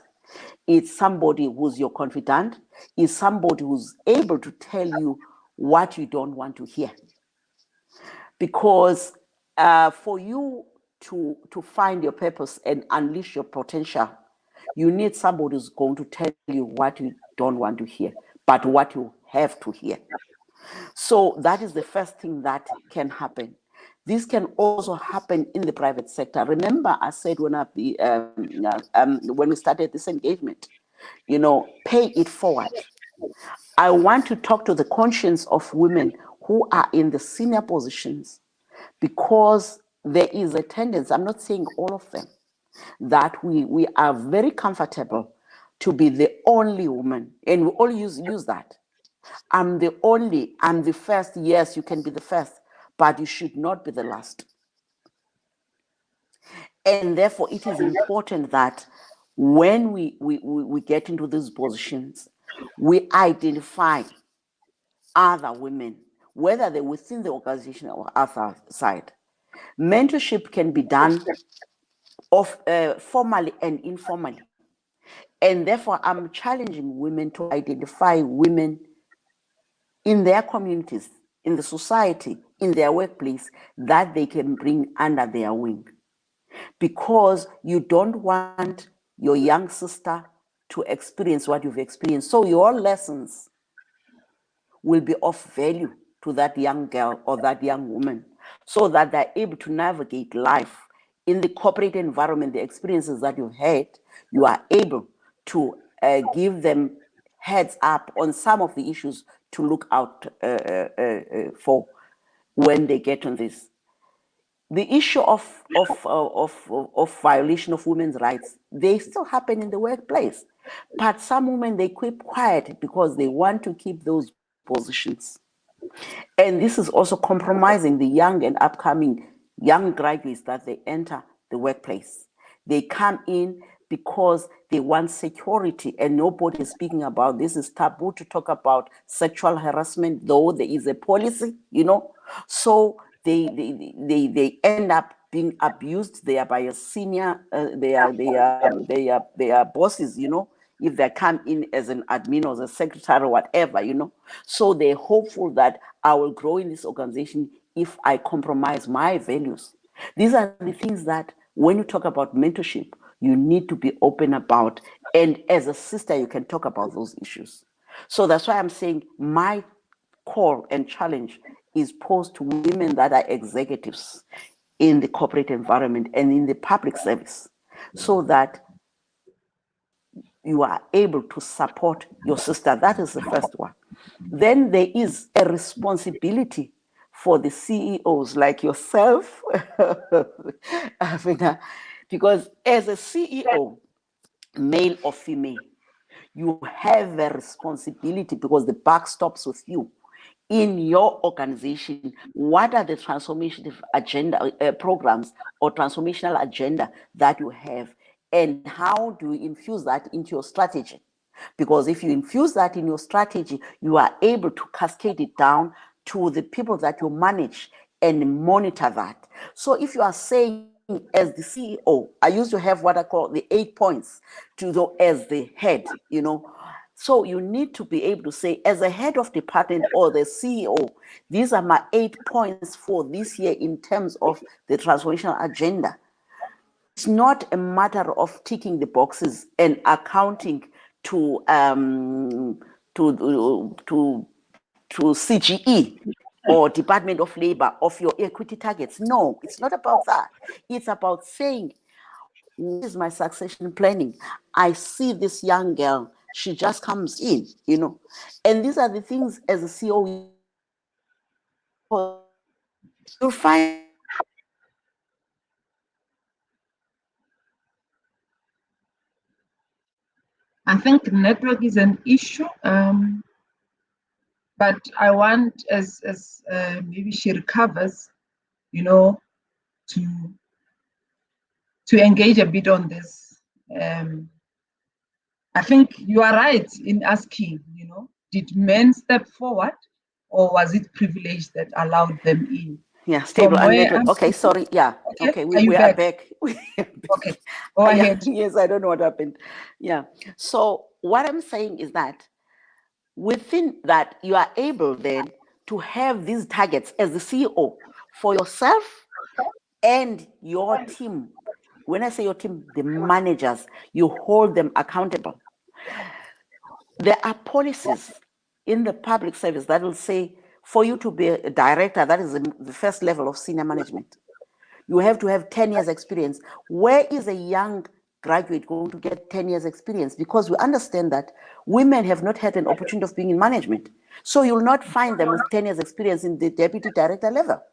It's somebody who's your confidant. It's somebody who's able to tell you what you don't want to hear. Because for you to find your purpose and unleash your potential, you need somebody who's going to tell you what you don't want to hear, but what you have to hear. So that is the first thing that can happen. This can also happen in the private sector. Remember, I said when we started this engagement, pay it forward. I want to talk to the conscience of women who are in the senior positions, because there is a tendency, I'm not saying all of them, that we are very comfortable to be the only woman, and we all use that. I'm the first. Yes, you can be the first, but you should not be the last. And therefore, it is important that when we get into these positions, we identify other women, whether they're within the organization or outside. Mentorship can be done formally and informally. And therefore, I'm challenging women to identify women in their communities, in the society, in their workplace, that they can bring under their wing. Because you don't want your young sister to experience what you've experienced. So your lessons will be of value to that young girl or that young woman, so that they're able to navigate life in the corporate environment. The experiences that you've had, you are able to give them heads up on some of the issues to look out for when they get on this. The issue of violation of women's rights, they still happen in the workplace. But some women, they keep quiet because they want to keep those positions. And this is also compromising the young and upcoming young graduates that they enter the workplace. They come in because they want security, and nobody is speaking about this. It's taboo to talk about sexual harassment, though there is a policy, So they end up being abused. They are by a senior, they are bosses, if they come in as an admin or as a secretary or whatever, So they're hopeful that I will grow in this organization if I compromise my values. These are the things that when you talk about mentorship, you need to be open about. And as a sister, you can talk about those issues. So that's why I'm saying my call and challenge is posed to women that are executives in the corporate environment and in the public service, so that you are able to support your sister. That is the first one. Then there is a responsibility for the CEOs like yourself, because as a CEO, male or female, you have a responsibility, because the buck stops with you. In your organization, what are the transformational agenda programs or transformational agenda that you have, and how do you infuse that into your strategy? Because if you infuse that in your strategy, you are able to cascade it down to the people that you manage and monitor that. So if you are saying, as the CEO, I used to have what I call the 8 points as the head, So you need to be able to say, as a head of department or the CEO, these are my 8 points for this year in terms of the transformational agenda. It's not a matter of ticking the boxes and accounting to CGE or Department of Labor of your equity targets. No, it's not about that. It's about saying, what is my succession planning? I see this young girl, she just comes in, And these are the things as a CEO, you'll find. I think network is an issue. But I want, as maybe she recovers, you know, to engage a bit on this. I think you are right in asking, did men step forward, or was it privilege that allowed them in? Yeah, stable From and where network. I'm Okay, sorry. Yeah. okay, Okay, are you we are back? back. We are back. Okay, go Yeah, ahead. yes, I don't know what happened. Yeah. So what I'm saying is that within that, you are able then to have these targets as the CEO for yourself and your team. When I say your team, the managers, you hold them accountable. There are policies in the public service that will say for you to be a director, that is the first level of senior management, you have to have 10 years experience. Where is a young graduate going to get 10 years experience? Because we understand that women have not had an opportunity of being in management. So you'll not find them with 10 years experience in the deputy director level.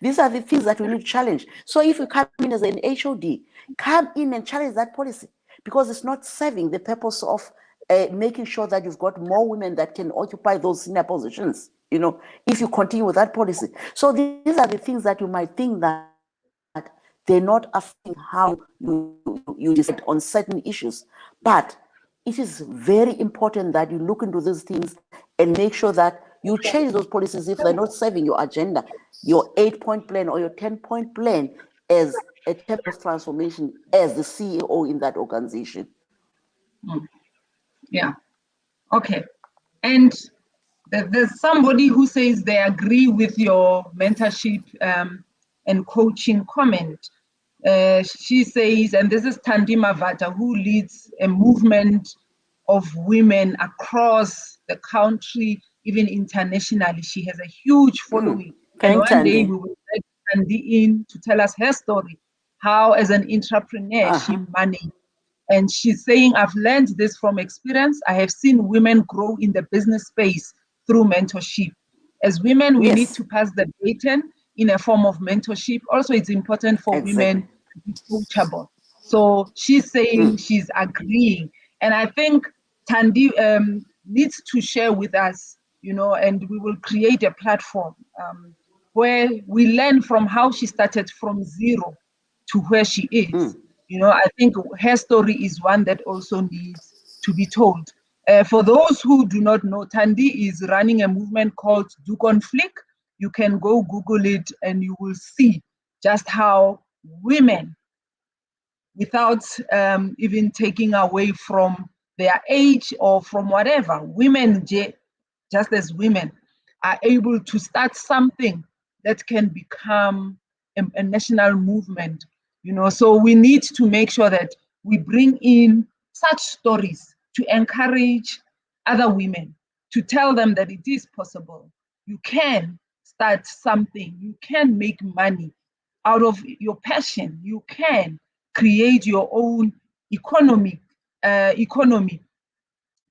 These are the things that we need to challenge. So if you come in as an HOD, come in and challenge that policy, because it's not serving the purpose of making sure that you've got more women that can occupy those senior positions, if you continue with that policy. So these are the things that you might think that they're not affecting how you decide on certain issues. But it is very important that you look into these things and make sure that you change those policies if they're not serving your agenda, your 8-point plan or your 10-point plan as a term of transformation as the CEO in that organization. Yeah. Okay. And there's somebody who says they agree with your mentorship and coaching comment. She says, and this is Tandima Vata, who leads a movement of women across the country, even internationally. She has a huge following. And Thanks, one day Tandy. we will get Tandy in to tell us her story, how as an entrepreneur she managed. And she's saying, I've learned this from experience. I have seen women grow in the business space through mentorship. As women, we need to pass the baton in a form of mentorship. Also, it's important for women to be coachable. So she's saying she's agreeing. And I think Tandy needs to share with us, and we will create a platform where we learn from how she started from zero to where she is. I think her story is one that also needs to be told. For those who do not know, Tandy is running a movement called Do Conflict. You can go Google it and you will see just how women, without even taking away from their age or from whatever, women, just as women, are able to start something that can become a national movement. So we need to make sure that we bring in such stories to encourage other women, to tell them that it is possible. You can start something, you can make money out of your passion, you can create your own economy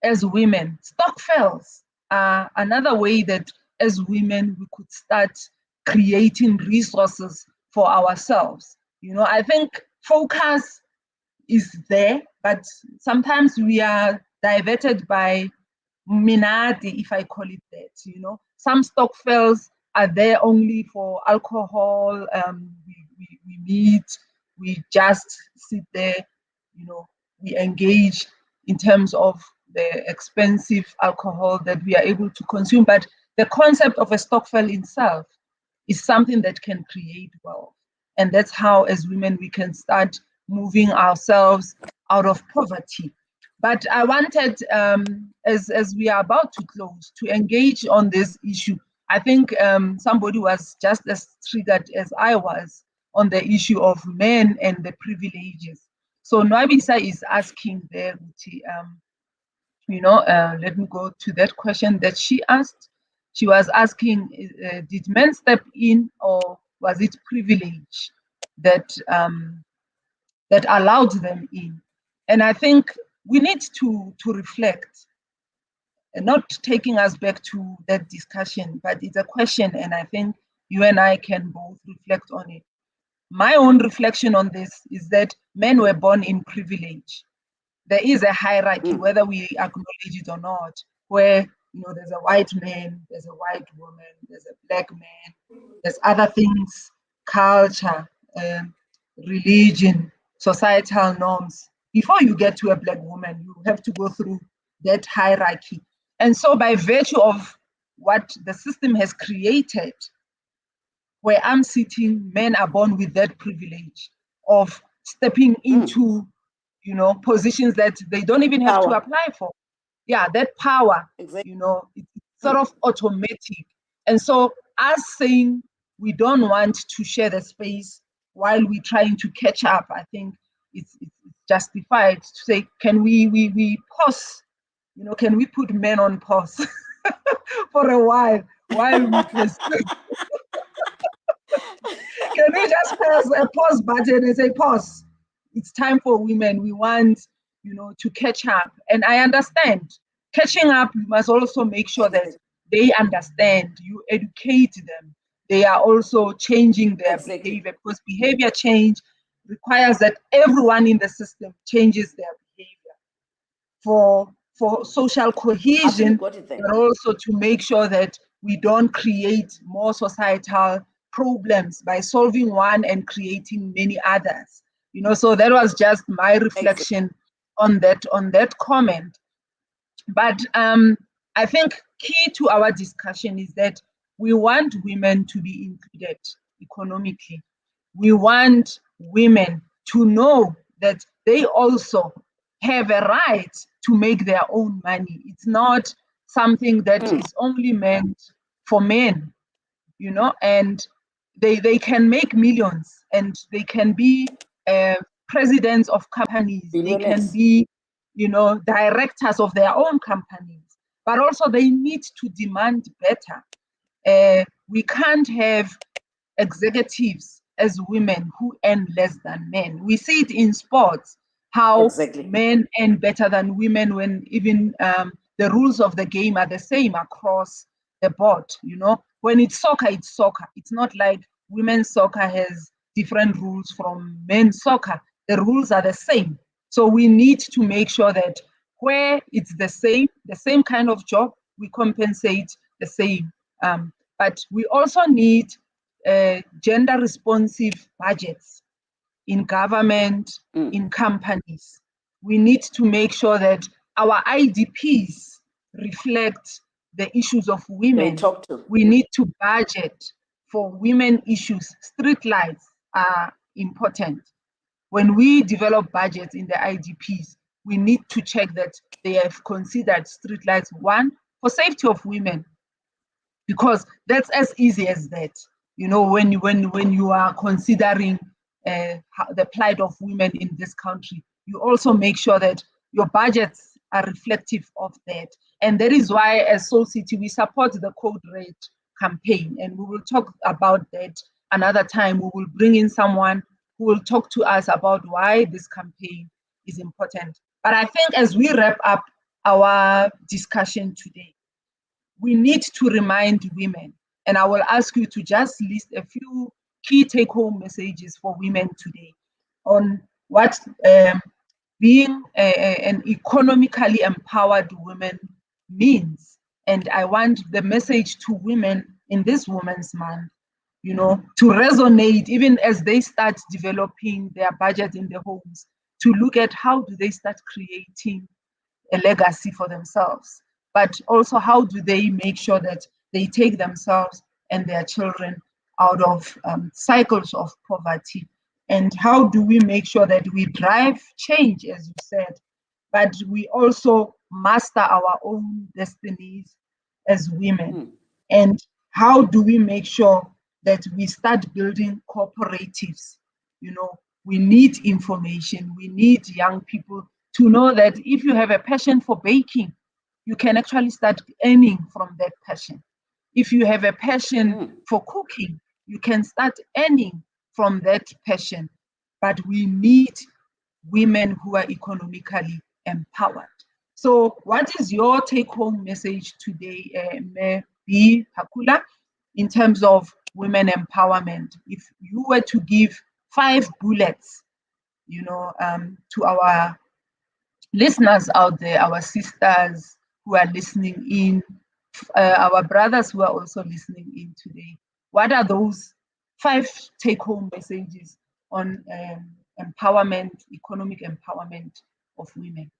as women. Stokvels are another way that as women we could start creating resources for ourselves. I think focus is there, but sometimes we are diverted by minati, if I call it that. Some stokvels are there only for alcohol. We meet, we just sit there, we engage in terms of the expensive alcohol that we are able to consume. But the concept of a stokvel itself is something that can create wealth. And that's how, as women, we can start moving ourselves out of poverty. But I wanted, as we are about to close, to engage on this issue. I think somebody was just as triggered as I was on the issue of men and the privileges. So Nwabisa is asking there, let me go to that question that she asked. She was asking, did men step in, or was it privilege that that allowed them in? And I think we need to reflect, and not taking us back to that discussion, but it's a question, and I think you and I can both reflect on it. My own reflection on this is that men were born in privilege. There is a hierarchy, whether we acknowledge it or not, where You know, there's a white man, there's a white woman, there's a black man, there's other things, culture, religion, societal norms. Before you get to a black woman, you have to go through that hierarchy. And so by virtue of what the system has created, where I'm sitting, men are born with that privilege of stepping into, you know, positions that they don't even have to Power. apply for. Yeah, that power, Exactly. you know, it's sort of automatic. And so us saying we don't want to share the space while we're trying to catch up, I think it's justified to say, can we pause? You know, can we put men on pause for a while we pursue? Can we just press a pause button and say, pause? It's time for women. We want, you know, to catch up. And I understand. Catching up, you must also make sure that Exactly. they understand, you educate them. They are also changing their Exactly. behavior, because behavior change requires that everyone in the system changes their behavior for social I think you cohesion, got it there. but also to make sure that we don't create more societal problems by solving one and creating many others. You know, so that was just my Exactly. reflection on that comment. But I think key to our discussion is that we want women to be included economically. We want women to know that they also have a right to make their own money. It's not something that is only meant for men, you know, and they can make millions, and they can be presidents of companies, they can Billionaires. be, you know, directors of their own companies, but also they need to demand better. We can't have executives as women who earn less than men. We see it in sports, how Exactly. men earn better than women when even the rules of the game are the same across the board. You know, when it's soccer, it's soccer. It's not like women's soccer has different rules from men's soccer. The rules are the same. So we need to make sure that where it's the same kind of job, we compensate the same. But we also need gender responsive budgets in government, in companies. We need to make sure that our IDPs reflect the issues of They women. talk to. We need to budget for women issues. Street lights are important. When we develop budgets in the IDPs, we need to check that they have considered street lights, one, for safety of women, because that's as easy as that. You know, when you are considering the plight of women in this country, you also make sure that your budgets are reflective of that. And that is why, as Soul City, we support the Code Red campaign, and we will talk about that another time. We will bring in someone who will talk to us about why this campaign is important. But I think as we wrap up our discussion today, we need to remind women, and I will ask you to just list a few key take home messages for women today on what being an economically empowered woman means. And I want the message to women in this Women's Month, you know, to resonate even as they start developing their budget in their homes, to look at how do they start creating a legacy for themselves, but also how do they make sure that they take themselves and their children out of cycles of poverty, and how do we make sure that we drive change, as you said, but we also master our own destinies as women, and how do we make sure that we start building cooperatives. You know, we need information, we need young people to know that if you have a passion for baking, you can actually start earning from that passion. If you have a passion for cooking, you can start earning from that passion. But we need women who are economically empowered. So, what is your take home message today, Bea Hackula, in terms of women empowerment? If you were to give 5 bullets, you know, to our listeners out there, our sisters who are listening in, our brothers who are also listening in today, what are those 5 take-home messages on empowerment, economic empowerment of women?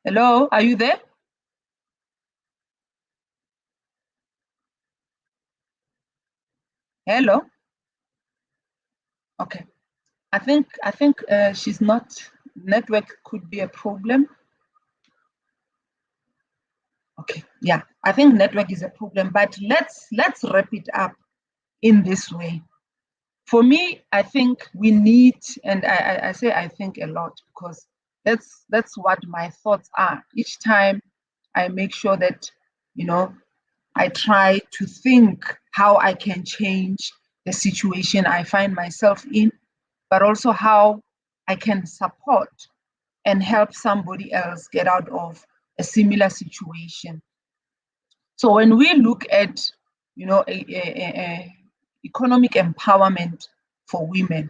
Hello, are you there? Hello. Okay. I think she's not. Network could be a problem. Okay. Yeah. I think network is a problem. But let's wrap it up in this way. For me, I think we need, and I say I think a lot because that's what my thoughts are. Each time I make sure that, you know, I try to think how I can change the situation I find myself in, but also how I can support and help somebody else get out of a similar situation. So when we look at, economic empowerment for women,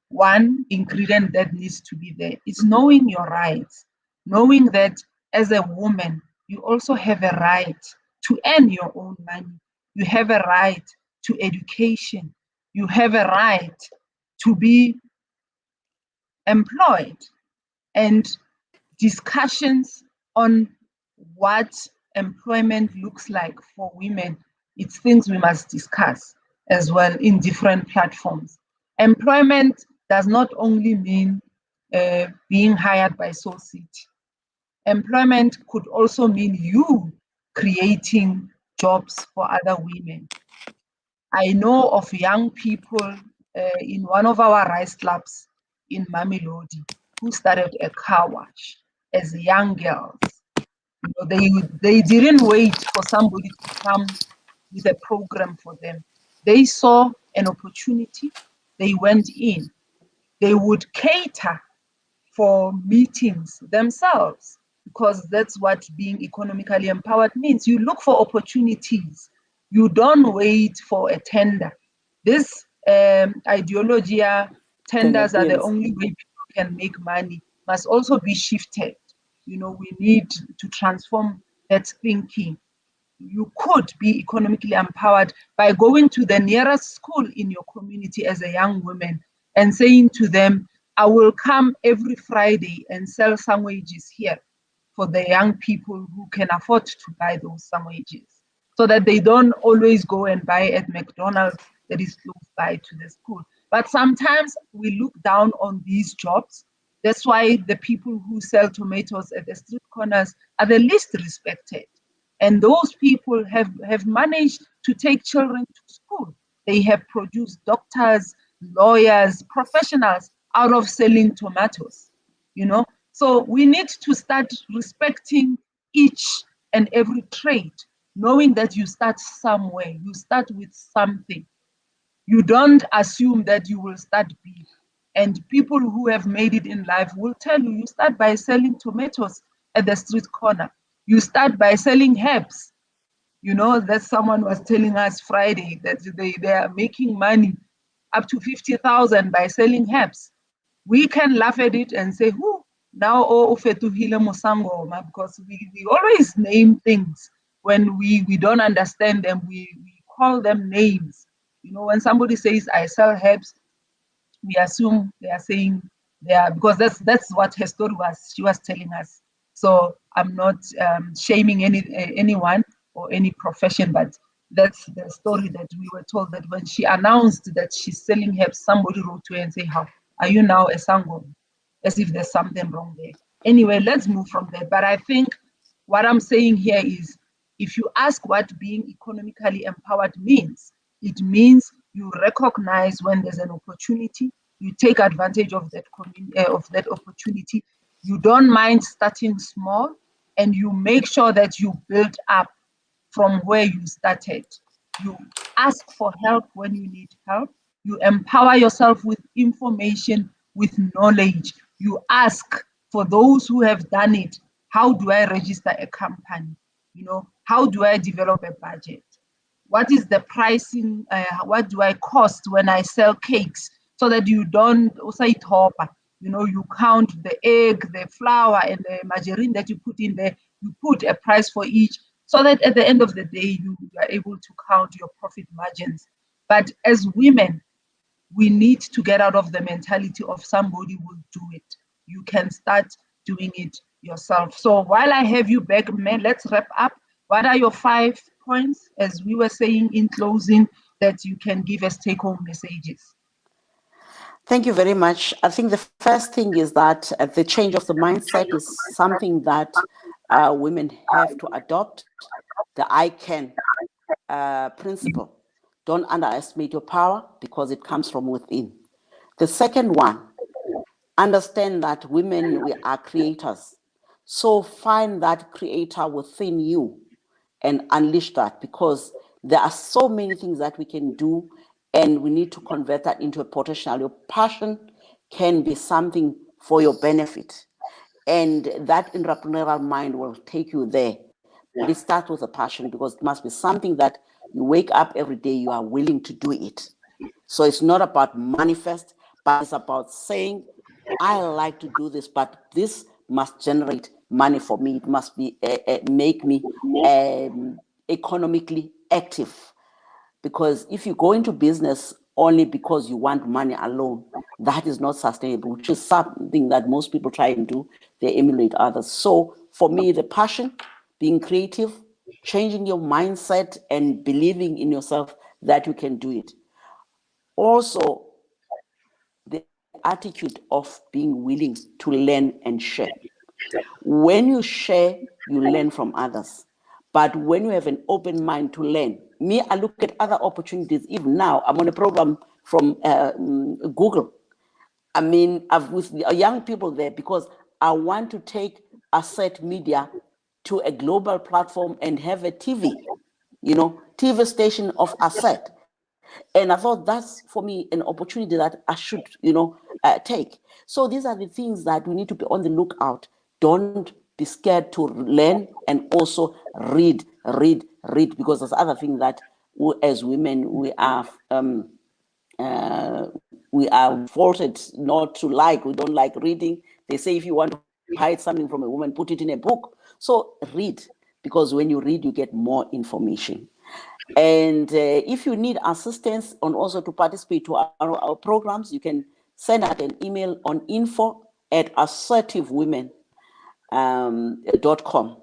one ingredient that needs to be there is knowing your rights, knowing that as a woman, you also have a right to earn your own money. You have a right to education. You have a right to be employed. And discussions on what employment looks like for women, it's things we must discuss as well in different platforms. Employment does not only mean being hired by Soul City. Employment could also mean you creating jobs for other women. I know of young people in one of our rice clubs in Mamelodi who started a car wash as young girls. You know, they didn't wait for somebody to come with a program for them. They saw an opportunity, they went in. They would cater for meetings themselves because that's what being economically empowered means. You look for opportunities. You don't wait for a tender. This ideology, tenders are the Yes. only way people can make money, must also be shifted. You know, we need to transform that thinking. You could be economically empowered by going to the nearest school in your community as a young woman and saying to them, I will come every Friday and sell sandwiches here for the young people who can afford to buy those sandwiches so that they don't always go and buy at McDonald's that is close by to the school. But sometimes we look down on these jobs. That's why the people who sell tomatoes at the street corners are the least respected. And those people have managed to take children to school. They have produced doctors, lawyers, professionals out of selling tomatoes, you know. So we need to start respecting each and every trade, knowing that you start somewhere, you start with something. You don't assume that you will start big. And people who have made it in life will tell you, you start by selling tomatoes at the street corner. You start by selling herbs. You know, that someone was telling us Friday that they are making money up to 50,000 by selling herbs. We can laugh at it and say, who now ofetuhile musangoma, because we always name things when we don't understand them, we call them names. You know, when somebody says I sell herbs, we assume they are saying they are, because that's what her story was. She was telling us. So I'm not shaming anyone or any profession, but that's the story that we were told, that when she announced that she's selling herbs, somebody wrote to her and say, "How are you now a sango?" As if there's something wrong there. Anyway, let's move from there. But I think what I'm saying here is, if you ask what being economically empowered means, it means you recognize when there's an opportunity, you take advantage of that opportunity. You don't mind starting small, and you make sure that you build up from where you started. You ask for help when you need help. You empower yourself with information, with knowledge. You ask for those who have done it. How do I register a company? You know, how do I develop a budget? What is the pricing? What do I cost when I sell cakes? So that you don't also eat hopper. You know, you count the egg, the flour, and the margarine that you put in there. You put a price for each, so that at the end of the day, you are able to count your profit margins. But as women, we need to get out of the mentality of somebody will do it. You can start doing it yourself. So while I have you back, man, let's wrap up. What are your 5 points, as we were saying in closing, that you can give as take-home messages? Thank you very much. I think the first thing is that the change of the mindset is something that women have to adopt. The I can principle. Don't underestimate your power because it comes from within. The second one, understand that women, we are creators. So find that creator within you and unleash that, because there are so many things that we can do and we need to convert that into a potential. Your passion can be something for your benefit, and that entrepreneurial mind will take you there. But it starts with a passion, because it must be something that you wake up every day, you are willing to do it. So it's not about manifest, but it's about saying, I like to do this, but this must generate money for me. It must be make me economically active. Because if you go into business only because you want money alone, that is not sustainable, which is something that most people try and do. They emulate others. So for me, the passion, being creative, changing your mindset and believing in yourself that you can do it. Also, the attitude of being willing to learn and share. When you share, you learn from others. But when you have an open mind to learn, me, I look at other opportunities. Even now, I'm on a program from Google. I mean, I've with young people there because I want to take Asset Media to a global platform and have a TV, TV station of Asset. And I thought that's for me an opportunity that I should, take. So these are the things that we need to be on the lookout. Don't be scared to learn, and also read, because there's other things that we, as women, we are faulted not to like. We don't like reading. They say if you want to hide something from a woman, put it in a book. So read, because when you read, you get more information. And if you need assistance on also to participate to our programs, you can send out an email on info@assertivewomen.com.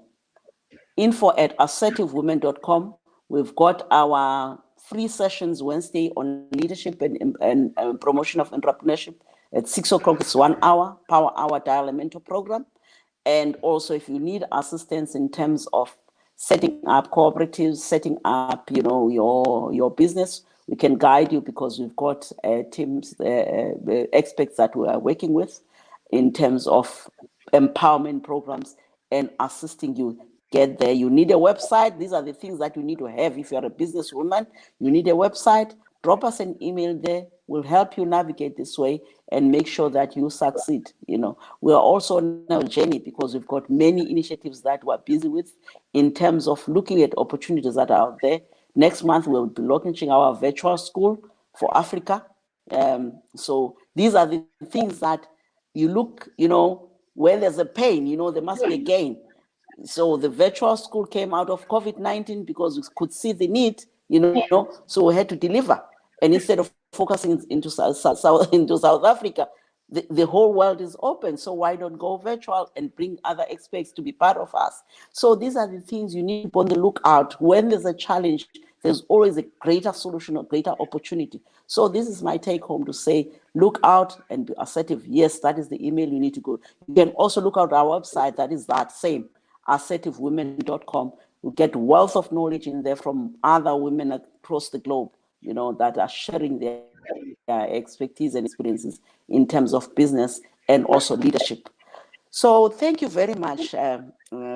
info@assertivewomen.com. We've got our free sessions Wednesday on leadership and promotion of entrepreneurship at 6 o'clock. It's 1 hour, power hour dial and mentor program. And also, if you need assistance in terms of setting up cooperatives, setting up, your business, we can guide you, because we've got teams, experts that we are working with in terms of empowerment programs and assisting you get there. You need a website. These are the things that you need to have. If you're a businesswoman, you need a website. Drop us an email there. We'll help you navigate this way and make sure that you succeed. We are also on a journey, because we've got many initiatives that we're busy with in terms of looking at opportunities that are out there. Next month, we'll be launching our virtual school for Africa. So these are the things that you look, where there's a pain, there must be a gain. So the virtual school came out of COVID-19 because we could see the need, so we had to deliver. And instead of focusing into South Africa, the whole world is open. So why not go virtual and bring other experts to be part of us? So these are the things you need to be on the lookout. When there's a challenge, there's always a greater solution or greater opportunity. So this is my take home, to say, look out and be assertive. Yes, that is the email you need to go. You can also look out our website. That is that same, assertivewomen.com. You get wealth of knowledge in there from other women across the globe, that are sharing their expertise and experiences in terms of business and also leadership. So thank you very much,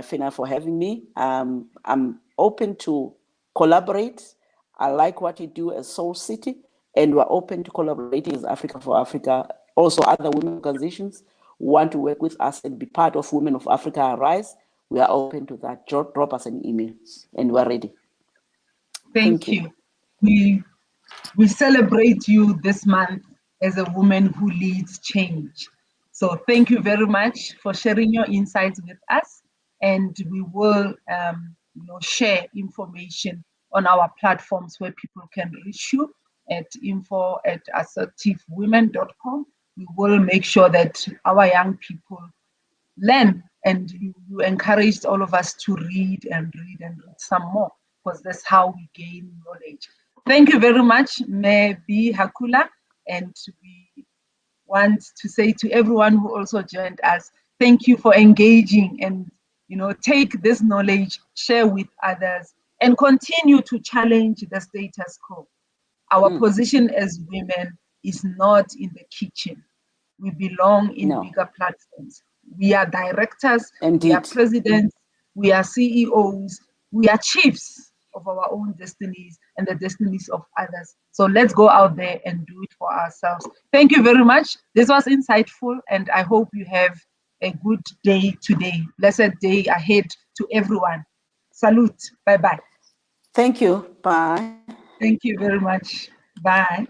Fina, for having me. I'm open to collaborate. I like what you do as Soul City, and we're open to collaborating as Africa for Africa. Also, other women organizations want to work with us and be part of Women of Africa Arise. we are open to that. Drop us an email and we're ready. Thank you. We celebrate you this month as a woman who leads change. So thank you very much for sharing your insights with us. And we will share information on our platforms where people can reach you at info@assertivewomen.com. We will make sure that our young people learn, and you encouraged all of us to read and read and read some more, because that's how we gain knowledge. Thank you very much, Bea Hackula, and we want to say to everyone who also joined us, thank you for engaging, and take this knowledge, share with others, and continue to challenge the status quo. Our position as women is not in the kitchen. We belong in bigger platforms. We are directors, Indeed. We are presidents, we are CEOs, we are chiefs of our own destinies and the destinies of others. So let's go out there and do it for ourselves. Thank you very much. This was insightful, and I hope you have a good day today. Blessed day ahead to everyone. Salute. Bye-bye. Thank you. Bye. Thank you very much. Bye.